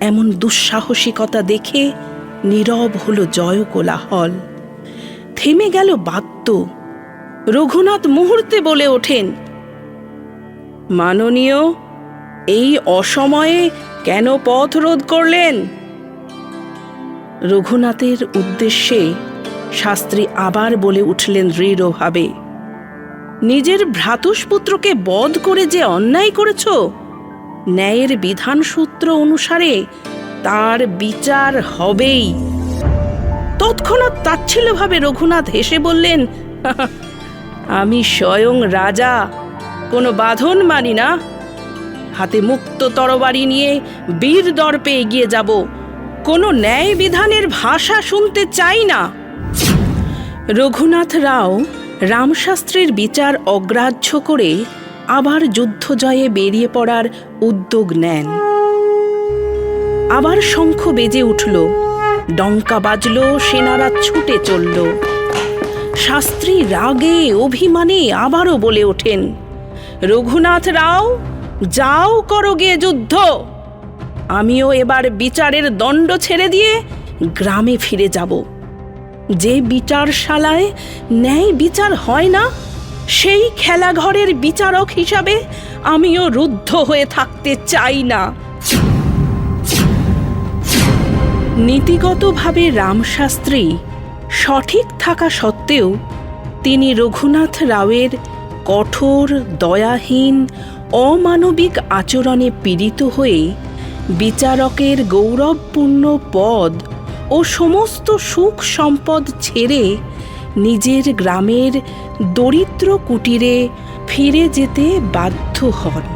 এমন দুঃসাহসিকতা দেখে নীরব হলো জয় কোলাহল। থেমে গেল বাদ্য। রঘুনাথ মুহূর্তে বলে ওঠেন, মাননীয়, এই অসময়ে কেন পথ রোধ করলেন? রঘুনাথের উদ্দেশ্যে শাস্ত্রী আবার বলে উঠলেন দৃঢ়ভাবে, নিজের ভ্রাতুষ্পুত্রকে বধ করে যে অন্যায় করেছ, ন্যায়ের বিধানসূত্র অনুসারে তার বিচার হবেই। তৎক্ষণাৎ তাচ্ছিল্যভাবে রঘুনাথ হেসে বললেন, আমি স্বয়ং রাজা, কোনো বাঁধন মানি না। হাতে মুক্ত তরবারি নিয়ে বীর দর্পে এগিয়ে যাব। কোনো ন্যায় বিধানের ভাষা শুনতে চাই না। রঘুনাথ রাও রামশাস্ত্রীর বিচার অগ্রাহ্য করে আবার যুদ্ধজয়ে বেরিয়ে পড়ার উদ্যোগ নেন। আবার শঙ্খ বেজে উঠল, ডঙ্কা বাজল, সেনারা ছুটে চলল। শাস্ত্রী রাগে অভিমানে আবারও বলে ওঠেন, রঘুনাথ রাও, যাও করো গে যুদ্ধ। আমিও এবার বিচারের দণ্ড ছেড়ে দিয়ে গ্রামে ফিরে যাব। যে বিচারশালায় ন্যায় বিচার হয় না, সেই খেলাঘরের বিচারক হিসাবে আমিও রুদ্ধ হয়ে থাকতে চাই না। নীতিগতভাবে রামশাস্ত্রী সঠিক থাকা সত্ত্বেও তিনি রঘুনাথ রাওয়ের কঠোর, দয়াহীন, অমানবিক আচরণে পীড়িত হয়ে বিচারকের গৌরবপূর্ণ পদ ও সমস্ত সুখ সম্পদ ছেড়ে নিজের গ্রামের দরিদ্র কুটিরে ফিরে যেতে বাধ্য হন।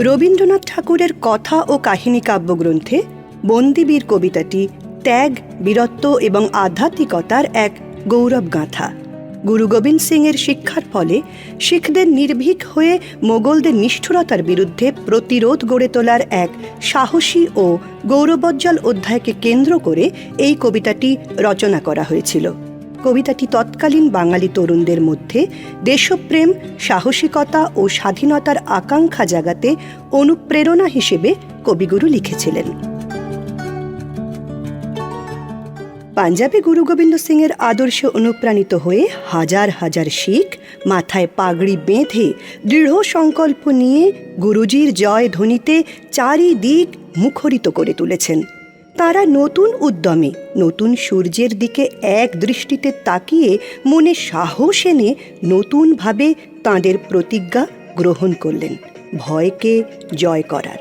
রবীন্দ্রনাথ ঠাকুরের কথা ও কাহিনী কাব্যগ্রন্থে বন্দিবীর কবিতাটি ত্যাগ, বীরত্ব এবং আধ্যাত্মিকতার এক গৌরব গাঁথা। গুরু গোবিন্দ সিংয়ের শিক্ষার ফলে শিখদের নির্ভীক হয়ে মোগলদের নিষ্ঠুরতার বিরুদ্ধে প্রতিরোধ গড়ে তোলার এক সাহসী ও গৌরবোজ্জ্বল অধ্যায়কে কেন্দ্র করে এই কবিতাটি রচনা করা হয়েছিল। কবিতাটি তৎকালীন বাঙালি তরুণদের মধ্যে দেশপ্রেম, সাহসিকতা ও স্বাধীনতার আকাঙ্ক্ষা জাগাতে অনুপ্রেরণা হিসেবে কবিগুরু লিখেছিলেন। পাঞ্জাবে গুরু গোবিন্দ সিংয়ের আদর্শে অনুপ্রাণিত হয়ে হাজার হাজার শিখ মাথায় পাগড়ি বেঁধে দৃঢ় সংকল্প নিয়ে গুরুজির জয় ধ্বনিতে চারিদিক মুখরিত করে তুলেছেন। তারা নতুন উদ্যমে, নতুন সূর্যের দিকে এক দৃষ্টিতে তাকিয়ে মনে সাহস এনে নতুনভাবে তাঁদের প্রতিজ্ঞা গ্রহণ করলেন, ভয়কে জয় করার।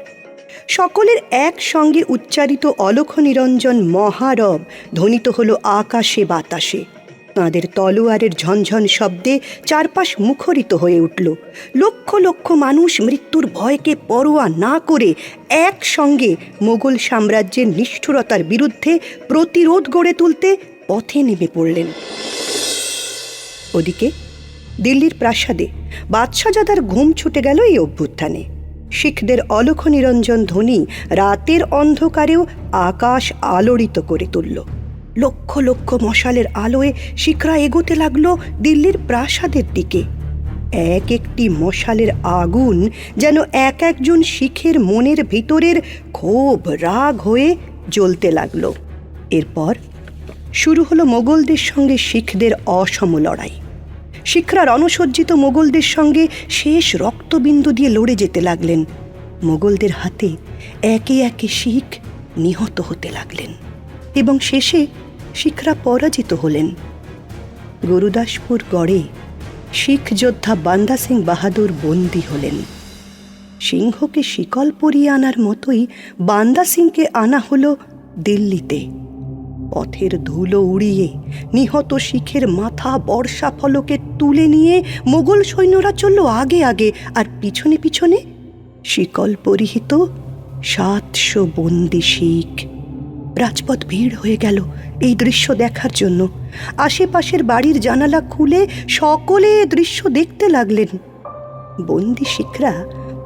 সকলের একসঙ্গে উচ্চারিত অলখ নিরঞ্জন মহারব ধ্বনিত হল আকাশে বাতাসে। তাঁদের তলোয়ারের ঝনঝন শব্দে চারপাশ মুখরিত হয়ে উঠল। লক্ষ লক্ষ মানুষ মৃত্যুর ভয়কে পরোয়া না করে একসঙ্গে মোগল সাম্রাজ্যের নিষ্ঠুরতার বিরুদ্ধে প্রতিরোধ গড়ে তুলতে পথে নেমে পড়লেন। ওদিকে দিল্লির প্রাসাদে বাদশাহজাদার ঘুম ছুটে গেল এই অভ্যুত্থানে। শিখদের অলখ নিরঞ্জন ধ্বনি রাতের অন্ধকারেও আকাশ আলোড়িত করে তুলল। লক্ষ লক্ষ মশালের আলোয় শিখরা এগোতে লাগলো দিল্লির প্রাসাদের দিকে। এক একটি মশালের আগুন যেন এক একজন শিখের মনের ভিতরের ক্ষোভ, রাগ হয়ে জ্বলতে লাগলো। এরপর শুরু হলো মোগলদের সঙ্গে শিখদের অসম লড়াই। শিখরা রণসজ্জিত মোগলদের সঙ্গে শেষ রক্তবিন্দু দিয়ে লড়ে যেতে লাগলেন। মোগলদের হাতে একে একে শিখ নিহত হতে লাগলেন এবং শেষে শিখরা পরাজিত হলেন। গুরুদাসপুর গড়ে শিখ যোদ্ধা বান্দা সিং বাহাদুর বন্দী হলেন। সিংহকে শিকল পরিয়ে আনার মতোই বান্দা সিংকে আনা হলো দিল্লিতে। পথের ধুলো উড়িয়ে নিহত শিখের মাথা বর্ষা ফলকে তুলে নিয়ে মোগল সৈন্যরা চলল আগে আগে, আর পিছনে পিছনে শিকল পরিহিত 700 বন্দি শিখ। রাজপথ ভিড় হয়ে গেল এই দৃশ্য দেখার জন্য। আশেপাশের বাড়ির জানালা খুলে সকলে দৃশ্য দেখতে লাগলেন। বন্দি শিখরা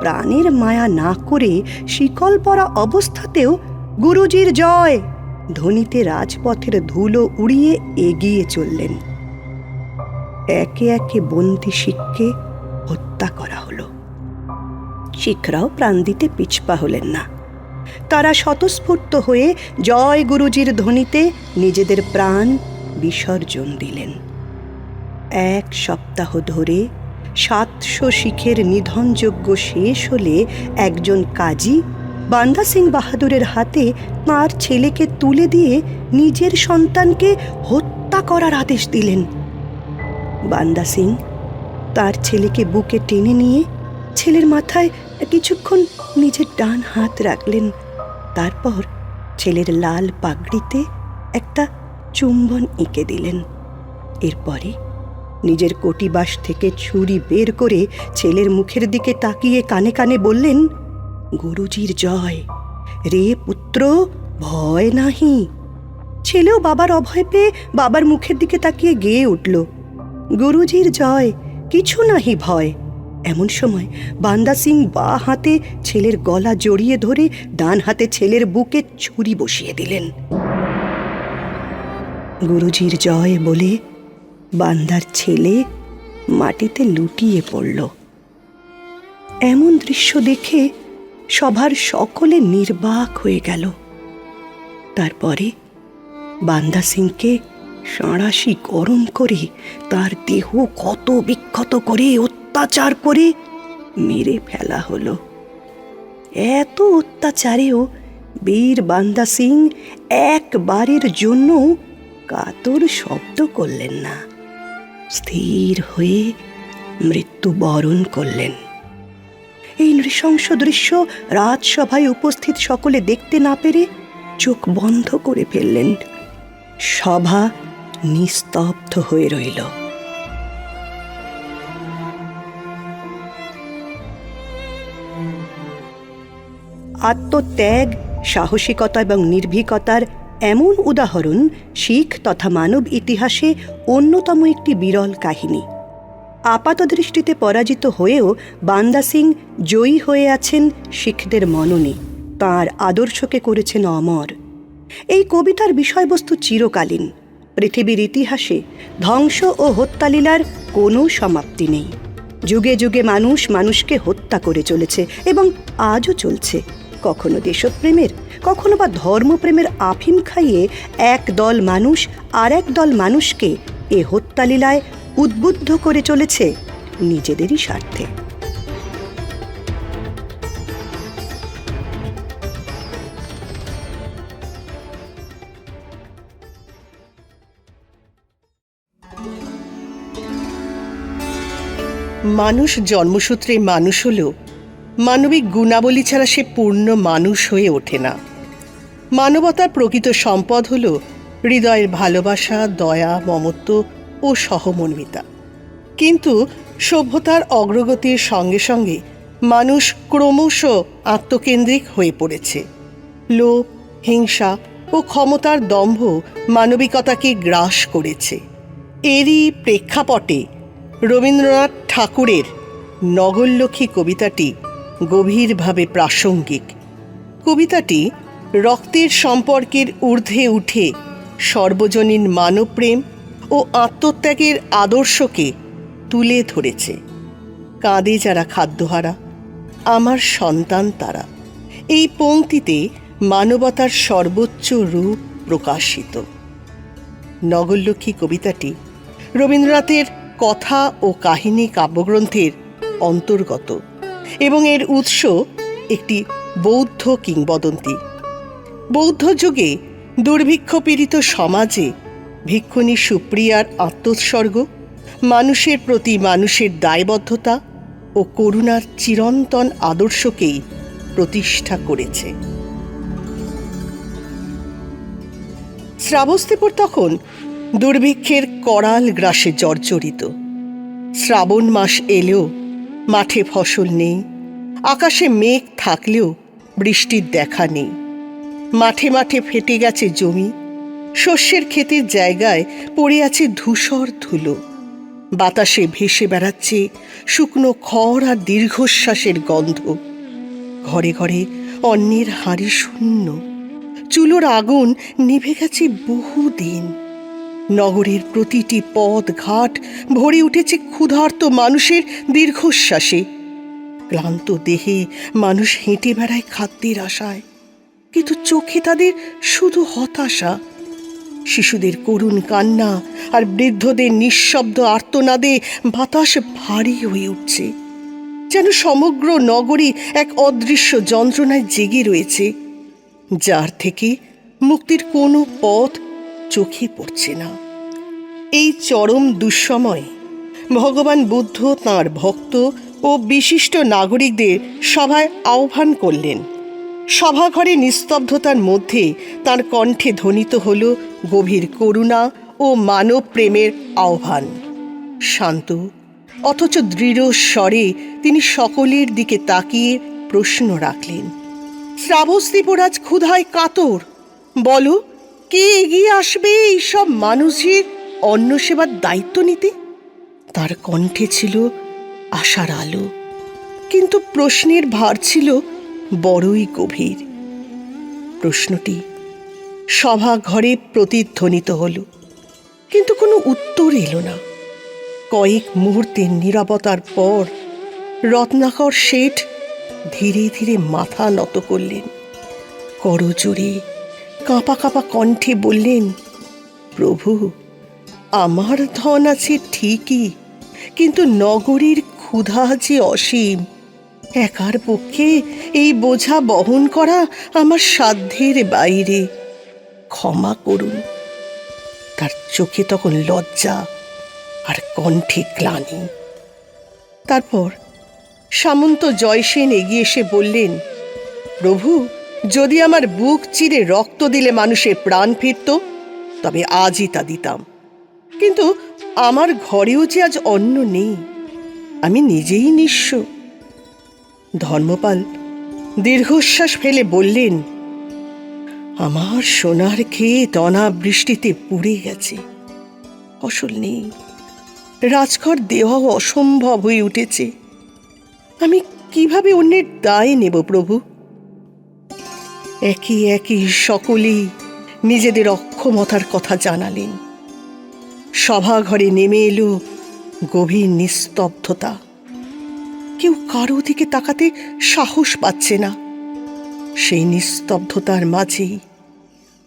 প্রাণের মায়া না করে শিকল পরা অবস্থাতেও গুরুজির জয় ধ্বনিতে রাজপথের ধুলো উড়িয়ে এগিয়ে চললেন। একে একে বন্দি শিখকে হত্যা করা হলো। শিখরাও প্রাণ দিতে পিছপা হলেন না। তারা স্বতঃস্ফূর্ত হয়ে জয় গুরুজির ধ্বনিতে নিজেদের প্রাণ বিসর্জন দিলেন। 1 সপ্তাহ ধরে 700 শিখের নিধনযজ্ঞ শেষ হলে একজন কাজী বান্দা সিং বাহাদুরের হাতে তাঁর ছেলেকে তুলে দিয়ে নিজের সন্তানকে হত্যা করার আদেশ দিলেন। বান্দা সিং তার ছেলেকে বুকে টেনে নিয়ে ছেলের মাথায় কিছুক্ষণ নিজের ডান হাত রাখলেন। তারপর ছেলের লাল পাগড়িতে একটা চুম্বন এঁকে দিলেন। এরপরে নিজের কটিবাস থেকে ছুরি বের করে ছেলের মুখের দিকে তাকিয়ে কানে কানে বললেন, গুরুজির জয়। রে পুত্র, ভয় নাহি। ছেলেও বাবার অভয় পেয়ে বাবার মুখের দিকে তাকিয়ে গেয়ে উঠল, গুরুজির জয়, কিছু নাহি ভয়। এমন সময় বান্দা সিং বা হাতে ছেলের গলা জড়িয়ে ধরে ডান হাতে ছেলের বুকে ছুরি বসিয়ে দিলেন। গুরুজির জয় বলে বান্দার ছেলে মাটিতে লুটিয়ে পড়ল। এমন দৃশ্য দেখে সভার সকলে নির্বাক হয়ে গেল। তারপরে বান্দা সিংকে সাঁড়াশি গরম করে তার দেহ ক্ষত বিক্ষত করে অত্যাচার করে মেরে ফেলা হলো। এত অত্যাচারেও বীর বান্দা সিং একবারের জন্য কাতর শব্দ করলেন না, স্থির হয়ে মৃত্যুবরণ করলেন। এই নৃশংস দৃশ্য রাজসভায় উপস্থিত সকলে দেখতে না পেরে চোখ বন্ধ করে ফেললেন। সভা নিস্তব্ধ হয়ে রইল। আত্মত্যাগ, সাহসিকতা এবং নির্ভীকতার এমন উদাহরণ শিখ তথা মানব ইতিহাসে অন্যতম একটি বিরল কাহিনী। আপাতদৃষ্টিতে পরাজিত হয়েও বান্দা সিং জয়ী হয়ে আছেন শিখদের মননে, তাঁর আদর্শকে করেছেন অমর। এই কবিতার বিষয়বস্তু চিরকালীন। পৃথিবীর ইতিহাসে ধ্বংস ও হত্যালীলার কোনো সমাপ্তি নেই। যুগে যুগে মানুষ মানুষকে হত্যা করে চলেছে এবং আজও চলছে। কখনো দেশপ্রেমের, কখনো বা ধর্মপ্রেমের আফিম খাইয়ে এক দল মানুষ আর এক দল মানুষকে এ হত্যালীলায় উদ্বুদ্ধ করে চলেছে নিজেদেরই স্বার্থে। মানুষ জন্মসূত্রে মানুষ হলেও মানবিক গুণাবলী ছাড়া সে পূর্ণ মানুষ হয়ে ওঠে না। মানবতার প্রকৃত সম্পদ হল হৃদয়ের ভালোবাসা, দয়া, মমত্ব ও সহমর্মিতা। কিন্তু সভ্যতার অগ্রগতির সঙ্গে সঙ্গে মানুষ ক্রমশ আত্মকেন্দ্রিক হয়ে পড়েছে। লোভ, হিংসা ও ক্ষমতার দম্ভ মানবিকতাকে গ্রাস করেছে। এরই প্রেক্ষাপটে রবীন্দ্রনাথ ঠাকুরের নগরলক্ষ্মী কবিতাটি গভীরভাবে প্রাসঙ্গিক। কবিতাটি রক্তের সম্পর্কের ঊর্ধ্বে উঠে সর্বজনীন মানবপ্রেম ও আত্মত্যাগের আদর্শকে তুলে ধরেছে। কাঁদে যারা খাদ্যহারা, আমার সন্তান তারা, এই পংক্তিতে মানবতার সর্বোচ্চ রূপ প্রকাশিত। নগরলক্ষ্মী কবিতাটি রবীন্দ্রনাথের কথা ও কাহিনী কাব্যগ্রন্থের অন্তর্গত এবং এর উৎস একটি বৌদ্ধ কিংবদন্তি। বৌদ্ধ যুগে দুর্ভিক্ষপীড়িত সমাজে ভিক্ষুণী সুপ্রিয়ার আত্মোৎসর্গ মানুষের প্রতি মানুষের দায়বদ্ধতা ও করুণার চিরন্তন আদর্শকেই প্রতিষ্ঠা করেছে। শ্রাবস্তিপুর তখন দুর্ভিক্ষের করাল গ্রাসে জর্জরিত। শ্রাবণ মাস এলেও মাঠে ফসল নেই, আকাশে মেঘ থাকলেও বৃষ্টির দেখা নেই। মাঠে মাঠে ফেটে গেছে জমি, শস্যের ক্ষেতের জায়গায় পড়ে আছে ধূসর ধুলো। বাতাসে ভেসে বেড়াচ্ছে শুকনো খড় আর দীর্ঘশ্বাসের গন্ধ। ঘরে ঘরে অন্নের হাঁড়ি শূন্য, চুলোর আগুন নিভে গেছে বহুদিন। নগরের প্রতিটি পথ ঘাট ভরে উঠেছে ক্ষুধার্ত মানুষের দীর্ঘশ্বাসে। ক্লান্ত দেহে মানুষ হেঁটে বেড়ায় খাদ্যের আশায়, কিন্তু চোখে তাদের শুধু হতাশা। শিশুদের করুণ কান্না আর বৃদ্ধদের নিঃশব্দ আর্তনাদে বাতাস ভারী হয়ে উঠছে, যেন সমগ্র নগরী এক অদৃশ্য যন্ত্রণায় জেগে রয়েছে, যার থেকে মুক্তির কোনো পথ চোখে পড়ছে না। এই চরম দুঃসময়ে ভগবান বুদ্ধ তাঁর ভক্ত ও বিশিষ্ট নাগরিকদের সভায় আহ্বান করলেন। সভাঘরে নিস্তব্ধতার মধ্যে তাঁর কণ্ঠে ধ্বনিত হল গভীর করুণা ও মানব প্রেমের আহ্বান। শান্ত অথচ দৃঢ় স্বরে তিনি সকলের দিকে তাকিয়ে প্রশ্ন রাখলেন, শ্রাবস্তিপরাজ ক্ষুধায় কাতর। বলো, কে এগিয়ে আসবে এইসব মানুষের অন্ন সেবার দায়িত্ব নিতে? তার কণ্ঠে ছিল আশার আলো, কিন্তু প্রশ্নের ভার ছিল বড়ই গভীর। প্রশ্নটি সভা ঘরে প্রতিধ্বনিত হল, কিন্তু কোনো উত্তর এলো না। কয়েক মুহূর্তের নীরবতার পর রত্নাকর শেঠ ধীরে ধীরে মাথা নত করলেন। করজোড়ে কাঁপা কাঁপা কণ্ঠে বললেন, প্রভু, আমার ধন আছে ঠিকই, কিন্তু নগরীর ক্ষুধা যে অসীম। একার পক্ষে এই বোঝা বহন করা আমার সাধ্যের বাইরে। ক্ষমা করুন। তার চোখে তখন লজ্জা আর কণ্ঠে গ্লানি। তারপর সামন্ত জয়সেন এগিয়ে এসে বললেন, প্রভু, যদি আমার বুক চিরে রক্ত দিলে মানুষের প্রাণ ফিরত, তবে আজই তা দিতাম। কিন্তু আমার ঘরেও যে আজ অন্ন নেই, আমি নিজেই নিঃস্ব। ধর্মপাল দীর্ঘশ্বাস ফেলে বললেন, আমার সোনার ক্ষেত অনাবৃষ্টিতে পুড়ে গেছে, ফসল নেই, রাজকর দেওয়াও অসম্ভব হয়ে উঠেছে। আমি কিভাবে অন্যের দায় নেব প্রভু? একই একই সকলেই নিজেদের অক্ষমতার কথা জানালেন। সভাঘরে নেমে এলো গভীর নিস্তব্ধতা। কেউ কারো দিকে তাকাতে সাহস পাচ্ছে না। সেই নিস্তব্ধতার মাঝেই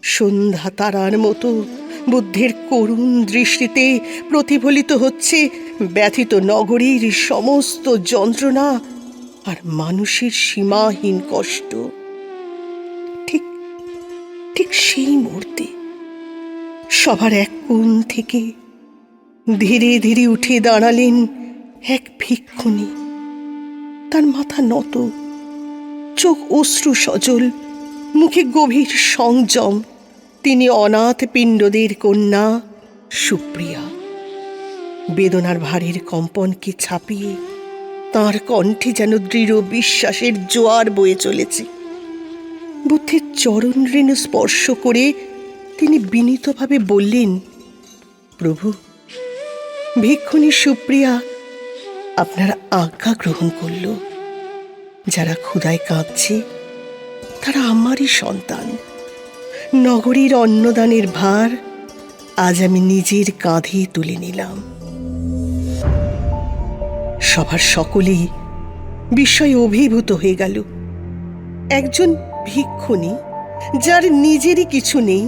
সন্ধ্যা তারার মতো বুদ্ধের করুণ দৃষ্টিতে প্রতিফলিত হচ্ছে ব্যথিত নগরীর সমস্ত যন্ত্রণা আর মানুষের সীমাহীন কষ্ট। ঠিক ঠিক সেই মুহূর্তে সবার এক কোণ থেকে ধীরে ধীরে উঠে দাঁড়ালেন এক ভিক্ষুণী। তার মাথা নত, চোখ অশ্রু সজল, মুখে গভীর সংযম। তিনি অনাথ পিণ্ডদের কন্যা সুপ্রিয়া। বেদনার ভারের কম্পনকে ছাপিয়ে তার কণ্ঠে যেন দৃঢ় বিশ্বাসের জোয়ার বয়ে চলেছে। বুদ্ধের চরণ রেণু স্পর্শ করে তিনি বিনীতভাবে বললেন, প্রভু, ভিক্ষুণী সুপ্রিয়া আপনার আজ্ঞা গ্রহণ করল। যারা ক্ষুধায় কাঁদছে তারা আমারই সন্তান। নগরীর অন্নদানের ভার আজ আমি নিজের কাঁধে তুলে নিলাম। সবার সকলেই বিস্ময়ে অভিভূত হয়ে গেল। একজন ভিক্ষুণী, যার নিজেরই কিছু নেই,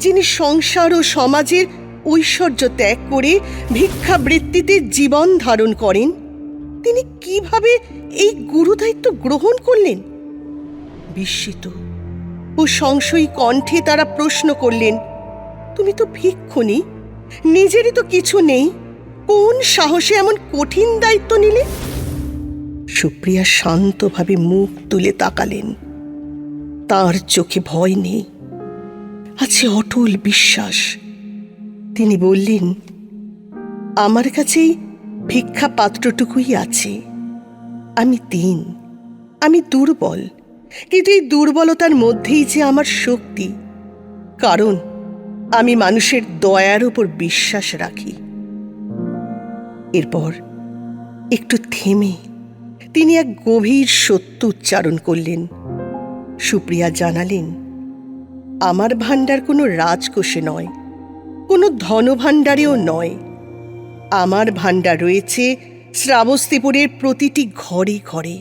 যিনি সংসার ও সমাজের ঐশ্বর্য ত্যাগ করে ভিক্ষাবৃত্তিতে জীবন ধারণ করেন, তিনি কিভাবে এই গুরুদায়িত্ব গ্রহণ করলেন? বিস্মিত ও সংশয়ী কণ্ঠে তারা প্রশ্ন করলেন, তুমি তো ভিক্ষুণী, নিজেরই তো কিছু নেই, কোন সাহসে এমন কঠিন দায়িত্ব নিলে? সুপ্রিয়া শান্তভাবে মুখ তুলে তাকালেন। তার চোখে ভয় নেই, আছে অটল বিশ্বাস। তিনি বললেন, আমার কাছেই ভিক্ষা পাত্রটুকুই আছে। আমি দীন, আমি দুর্বল, কিন্তু এই দুর্বলতার মধ্যেই যে আমার শক্তি, কারণ আমি মানুষের দয়ার উপর বিশ্বাস রাখি। এরপর একটু থেমে তিনি এক গভীর সত্য উচ্চারণ করলেন। সুপ্রিয়া জানালেন, আমার ভাণ্ডার কোনো রাজকোষে নয়, কোনো ধনভাণ্ডারেও নয়। আমার ভাণ্ডার রয়েছে শ্রাবস্তিপুরের প্রতিটি ঘরে ঘরে।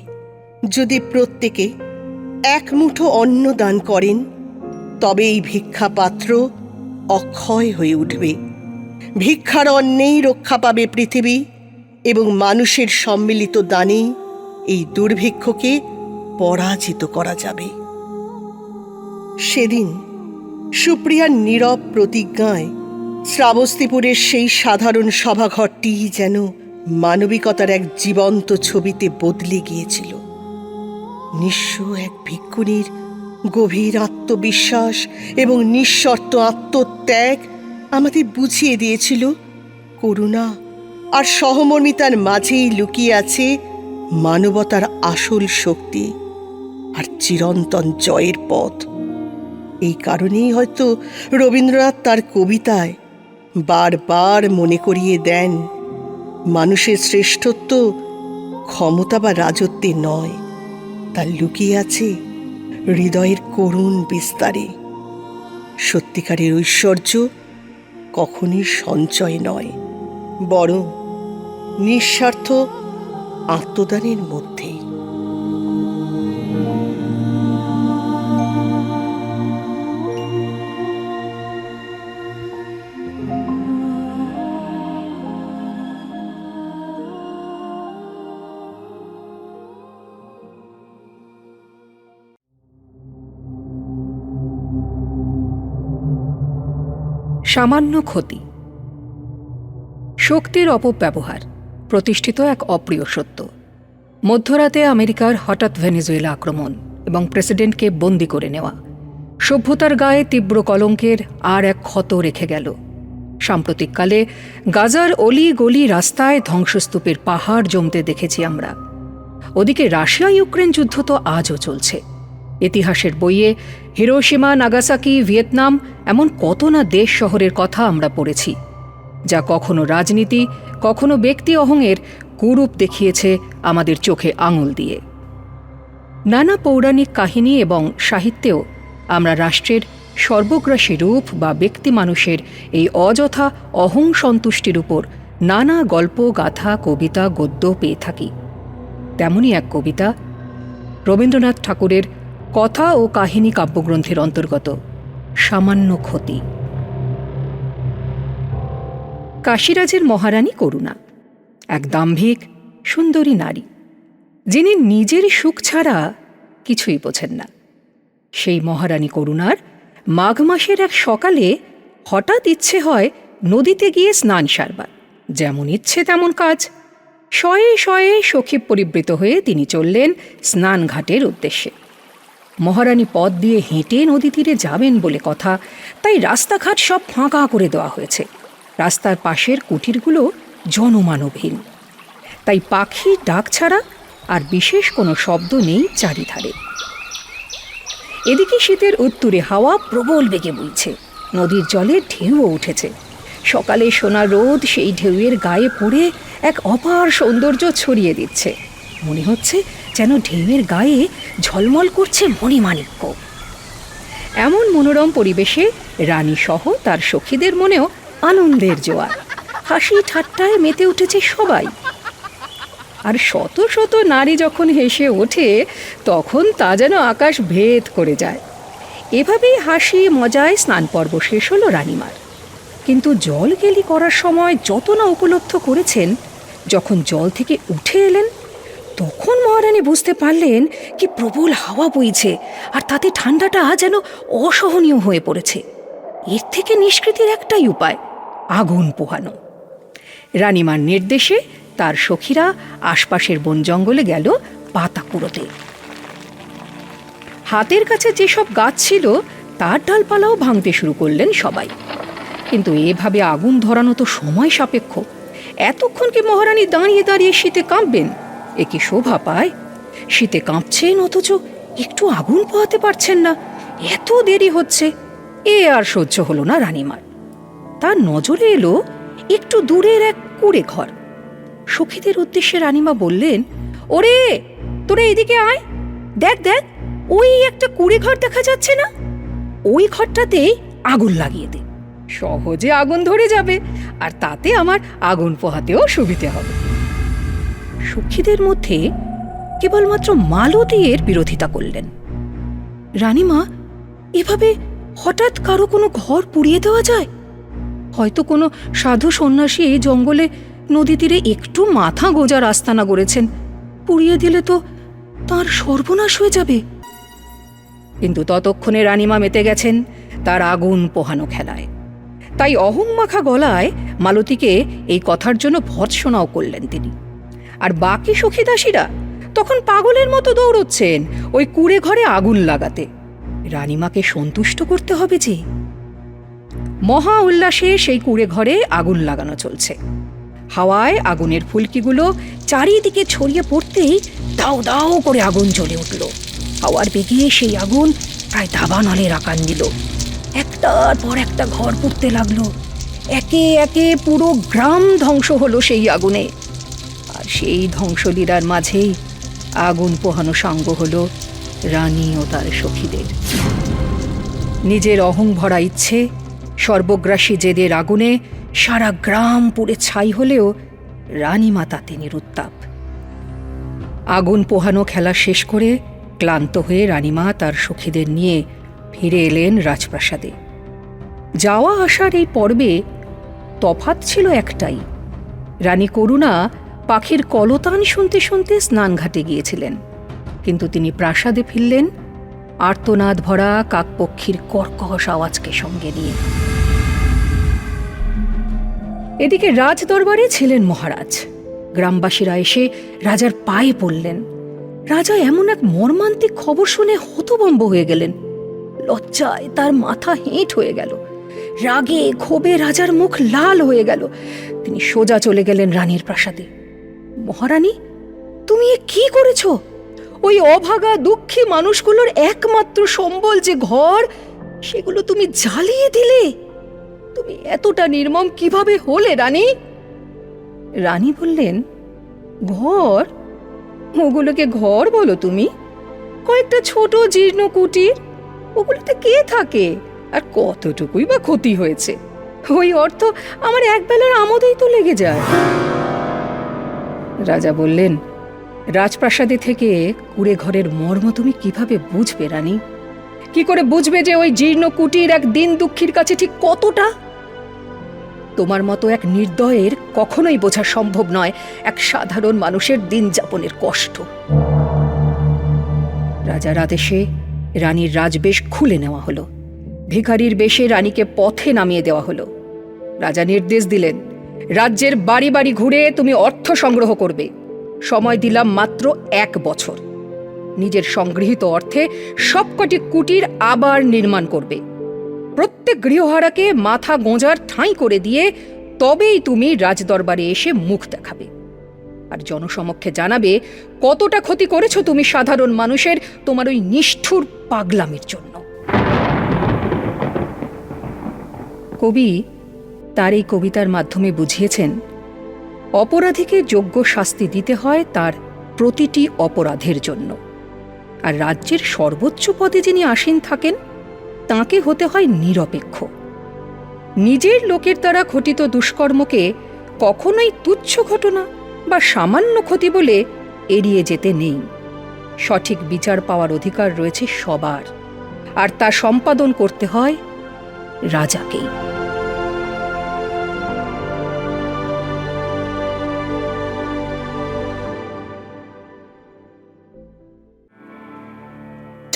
যদি প্রত্যেকে এক মুঠো অন্ন দান করেন, তবে এই ভিক্ষাপাত্র অক্ষয় হয়ে উঠবে। ভিক্ষার অন্নেই রক্ষা পাবে পৃথিবী, এবং মানুষের সম্মিলিত দানেই এই দুর্ভিক্ষকে পরাজিত করা যাবে। সেদিন সুপ্রিয়ার নীরব প্রতিজ্ঞায় শ্রাবস্তিপুরের সেই সাধারণ সভাঘরটি যেন মানবিকতার এক জীবন্ত ছবিতে বদলে গিয়েছিল। নিঃস্ব এক ভিক্ষুণীর গভীর আত্মবিশ্বাস এবং নিঃশর্ত আত্মত্যাগ আমাদের বুঝিয়ে দিয়েছিল, করুণা আর সহমর্মিতার মাঝেই লুকিয়ে আছে মানবতার আসল শক্তি আর চিরন্তন জয়ের পথ। এই কারণেই হয়তো রবীন্দ্রনাথ তার কবিতায় বারবার মনে করিয়ে দেন, মানুষের শ্রেষ্ঠত্ব ক্ষমতা বা রাজত্বে নয়, তার লুকিয়ে আছে হৃদয়ের করুণ বিস্তারে। সত্যিকারের ঐশ্বর্য কখনই সঞ্চয় নয়, বরং নিঃস্বার্থ আত্মদানের মধ্যেই। সামান্য ক্ষতি। শক্তির অপব্যবহার প্রতিষ্ঠিত এক অপ্রিয় সত্য। মধ্যরাতে আমেরিকার হঠাৎ ভেনেজুয়েলা আক্রমণ এবং প্রেসিডেন্টকে বন্দি করে নেওয়া সভ্যতার গায়ে তীব্র কলঙ্কের আর এক ক্ষত রেখে গেল। সাম্প্রতিককালে গাজার অলি গলি রাস্তায় ধ্বংসস্তূপের পাহাড় জমতে দেখেছি আমরা। ওদিকে রাশিয়া ইউক্রেন যুদ্ধ তো আজও চলছে। ইতিহাসের বইয়ে হিরোশিমা, নাগাসাকি, ভিয়েতনাম এমন কত না দেশ শহরের কথা আমরা পড়েছি, যা কখনো রাজনীতি, কখনো ব্যক্তি অহংের কুরূপ দেখিয়েছে আমাদের চোখে আঙুল দিয়ে। নানা পৌরাণিক কাহিনী এবং সাহিত্যেও আমরা রাষ্ট্রের সর্বগ্রাসী রূপ বা ব্যক্তি মানুষের এই অযথা অহং সন্তুষ্টির উপর নানা গল্প, গাথা, কবিতা, গদ্য পেয়ে থাকি। তেমনই এক কবিতা রবীন্দ্রনাথ ঠাকুরের কথা ও কাহিনী কাব্যগ্রন্থের অন্তর্গত সামান্য ক্ষতি। কাশীরাজের মহারানী করুণা এক দাম্ভিক সুন্দরী নারী, যিনি নিজের সুখ ছাড়া কিছুই বোঝেন না। সেই মহারানী করুণার মাঘ মাসের এক সকালে হঠাৎ ইচ্ছে হয় নদীতে গিয়ে স্নান সারবার। যেমন ইচ্ছে তেমন কাজ। শয়ে শয়ে সখী পরিবৃত হয়ে তিনি চললেন স্নান ঘাটের উদ্দেশ্যে। মহারানী পথ দিয়ে হেঁটে নদী তীরে যাবেন বলে কথা, তাই রাস্তাঘাট সব ফাঁকা করে দেওয়া হয়েছে। রাস্তার পাশের কুটিরগুলো জনমানবহীন, তাই পাখির ডাক ছাড়া আর বিশেষ কোনো শব্দ নেই চারিধারে। এদিকে শীতের উত্তুরে হাওয়া প্রবল বেগে বইছে, নদীর জলে ঢেউও উঠেছে। সকালে সোনা রোদ সেই ঢেউয়ের গায়ে পড়ে এক অপার সৌন্দর্য ছড়িয়ে দিচ্ছে। মনে হচ্ছে যেন ঢেউয়ের গায়ে ঝলমল করছে মণিমাণিক্য। এমন মনোরম পরিবেশে রানী সহ তার সখীদের মনেও আনন্দের জোয়ার। হাসি ঠাট্টায় মেতে উঠেছে সবাই। আর শত শত নারী যখন হেসে ওঠে, তখন তা যেন আকাশ ভেদ করে যায়। এভাবেই হাসি মজায় স্নান পর্ব শেষ হলো রানীমার। কিন্তু জল গেলি করার সময় যত না উপলব্ধ করেছেন, যখন জল থেকে উঠে এলেন, তখন মহারানী বুঝতে পারলেন কি প্রবল হাওয়া বইছে, আর তাতে ঠান্ডাটা যেন অসহনীয় হয়ে পড়েছে। এর থেকে নিষ্কৃতির একটাই উপায়, আগুন পোহানো। রানীমার নির্দেশে তার সখীরা আশপাশের বন জঙ্গলে গেল পাতা কুড়োতে। হাতের কাছে যেসব গাছ ছিল তার ডালপালাও ভাঙতে শুরু করলেন সবাই। কিন্তু এভাবে আগুন ধরানো তো সময় সাপেক্ষ। এতক্ষণ কি মহারানী দাঁড়িয়ে দাঁড়িয়ে শীতে কাঁপবেন? এ কি শোভা পায়? শীতে কাঁপছেন অথচ একটু আগুন পোহাতে পারছেন না, এত দেরি হচ্ছে। এ আর সহ্য হলো না রানীমার। তার নজরে এলো একটু দূরের এক কুড়ে ঘর। সখীদের উদ্দেশ্যে রানীমা বললেন, ওরে তোরা এদিকে আয়, দেখ দেখ ওই একটা কুড়ে ঘর দেখা যাচ্ছে না? ওই ঘরটাতে আগুন লাগিয়ে দে, সহজে আগুন ধরে যাবে, আর তাতে আমার আগুন পোহাতেও সুবিধে হবে। সখীদের মধ্যে কেবলমাত্র মালতী এর বিরোধিতা করলেন। রানীমা, এভাবে হঠাৎ কারো কোনো ঘর পুড়িয়ে দেওয়া যায়? হয়তো কোনো সাধু সন্ন্যাসী এই জঙ্গলে নদী তীরে একটু মাথা গোজার আস্তানা গড়েছেন, পুড়িয়ে দিলে তো তার সর্বনাশ হয়ে যাবে। কিন্তু ততক্ষণে রানীমা মেতে গেছেন তার আগুন পোহানো খেলায়। তাই অহংমাখা গলায় মালতীকে এই কথার জন্য ভর্ৎসনাও করলেন তিনি। আর বাকি সখীদাসীরা তখন পাগলের মতো দৌড়চ্ছেন ওই কুড়ে ঘরে আগুন লাগাতে। রানীমাকে সন্তুষ্ট করতে হবে যে। মহা উল্লাসে সেই কুড়ে ঘরে আগুন লাগানো চলছে। হাওয়ায় আগুনের ফুলকিগুলো চারিদিকে ছড়িয়ে পড়তেই দাও দাও করে আগুন জ্বলে উঠল। হাওয়ার বেগে সেই আগুন প্রায় দাবানলের আকার নিল। একটার পর একটা ঘর পুড়তে লাগলো। একে একে পুরো গ্রাম ধ্বংস হলো সেই আগুনে। আর সেই ধ্বংসলীলার মাঝেই আগুন পোহানো সাঙ্গ হলো রানী ও তার সখীদের। নিজের অহং ভরা ইচ্ছে, সর্বগ্রাসী জেদের আগুনে সারা গ্রাম পুড়ে ছাই হলেও রানীমা তাতে নিরুত্তাপ। আগুন পোহানো খেলা শেষ করে ক্লান্ত হয়ে রানীমা তার সখীদের নিয়ে ফিরে এলেন রাজপ্রাসাদে। যাওয়া আসার এই পর্বে তফাৎ ছিল একটাই, রানী করুণা পাখির কলতান শুনতে শুনতে স্নানঘাটে গিয়েছিলেন, কিন্তু তিনি প্রাসাদে ফিরলেন আর্তনাদ ভরা কাকপক্ষীর কর্কশ আওয়াজকে সঙ্গে নিয়ে। এদিকে রাজদরবারে ছিলেন মহারাজ। গ্রামবাসীরা এসে রাজার পায়ে পড়লেন। রাজা এমন এক মর্মান্তিক খবর শুনে হতভম্ব হয়ে গেলেন। লজ্জায় তার মাথা হেঁট হয়ে গেল। রাগে ক্ষোভে রাজার মুখ লাল হয়ে গেল। তিনি সোজা চলে গেলেন রানীর প্রাসাদে। মহারানী, তুমি এ কি করেছ? ওই অভাগা দুঃখী মানুষগুলোর একমাত্র সম্বল যে ঘর, সেগুলো তুমি জ্বালিয়ে দিলে। তুমি এতটা নির্মম কিভাবে হলে রানী? রানী বললেন, ঘর? ওগুলোকে ঘর বলো তুমি? কয়েকটা ছোট জীর্ণ কুটির, ওগুলোতে কে থাকে? আর কতটুকুই বা ক্ষতি হয়েছে? ওই অর্থ আমার একবেলার আমোদেই তো লেগে যায়। রাজা বললেন, রাজপ্রাসাদে থেকে কুড়ে ঘরের মর্ম তুমি কিভাবে বুঝবে রানী? কি করে বুঝবে যে ওই জীর্ণ কুটির এক দিন দুঃখীর কাছে ঠিক কতটা? তোমার মতো এক নির্দয়ের কখনোই বোঝা সম্ভব নয় এক সাধারণ মানুষের দিন যাপনের কষ্ট। রাজার আদেশে রানীর রাজবেশ খুলে নেওয়া হলো। ভিখারির বেশে রানীকে পথে নামিয়ে দেওয়া হলো। রাজা নির্দেশ দিলেন, রাজ্যের বাড়ি বাড়ি ঘুরে তুমি অর্থ সংগ্রহ করবে। সময় দিলাম মাত্র 1 বছর। নিজের সংগৃহীত অর্থে সবকটি কুটির আবার নির্মাণ করবে। প্রত্যেক গৃহহারাকে মাথা গোঁজার ঠাঁই করে দিয়ে তবেই তুমি রাজদরবারে এসে মুখ দেখাবে, আর জনসমক্ষে জানাবে কতটা ক্ষতি করেছো তুমি সাধারণ মানুষের তোমার ওই নিষ্ঠুর পাগলামির জন্য। কবি তার এই কবিতার মাধ্যমে বুঝিয়েছেন, অপরাধীকে যোগ্য শাস্তি দিতে হয় তার প্রতিটি অপরাধের জন্য, আর রাজ্যের সর্বোচ্চ পদে যিনি আসীন থাকেন তাঁকে হতে হয় নিরপেক্ষ। নিজের লোকের দ্বারা ঘটিত দুষ্কর্মকে কখনোই তুচ্ছ ঘটনা বা সামান্য ক্ষতি বলে এড়িয়ে যেতে নেই। সঠিক বিচার পাওয়ার অধিকার রয়েছে সবার, আর তা সম্পাদন করতে হয় রাজাকেই।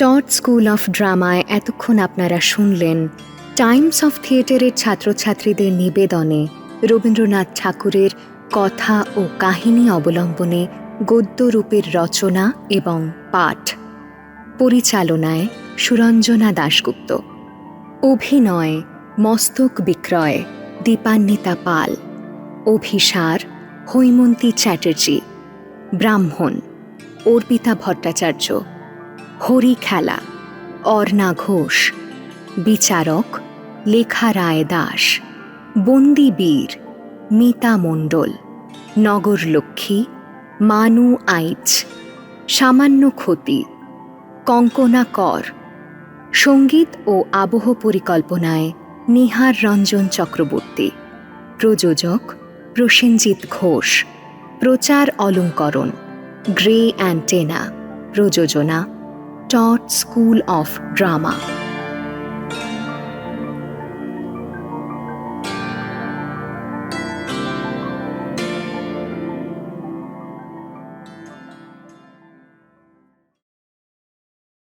টট স্কুল অফ ড্রামায় এতক্ষণ আপনারা শুনলেন টাইমস অফ থিয়েটারের ছাত্রছাত্রীদের নিবেদনে রবীন্দ্রনাথ ঠাকুরের কথা ও কাহিনী অবলম্বনে গদ্যরূপের রচনা এবং পাঠ। পরিচালনায় সুরঞ্জনা দাশগুপ্ত। অভিনয় মস্তক বিক্রয় দীপান্বিতা পাল। অভিসার হৈমন্তী চ্যাটার্জি। ব্রাহ্মণ অর্পিতা ভট্টাচার্য। হরি খেলা অর্ণা ঘোষ। বিচারক লেখা রায় দাস। বন্দি বীর মিতা মণ্ডল। নগরলক্ষ্মী মানু আইচ। সামান্য ক্ষতি কঙ্কনা কর। সঙ্গীত ও আবহ পরিকল্পনায় নিহার রঞ্জন চক্রবর্তী। প্রযোজক প্রসেনজিৎ ঘোষ। প্রচার অলঙ্করণ গ্রে অ্যান্টেনা। প্রযোজনা টট স্কুল অফ ড্রামা।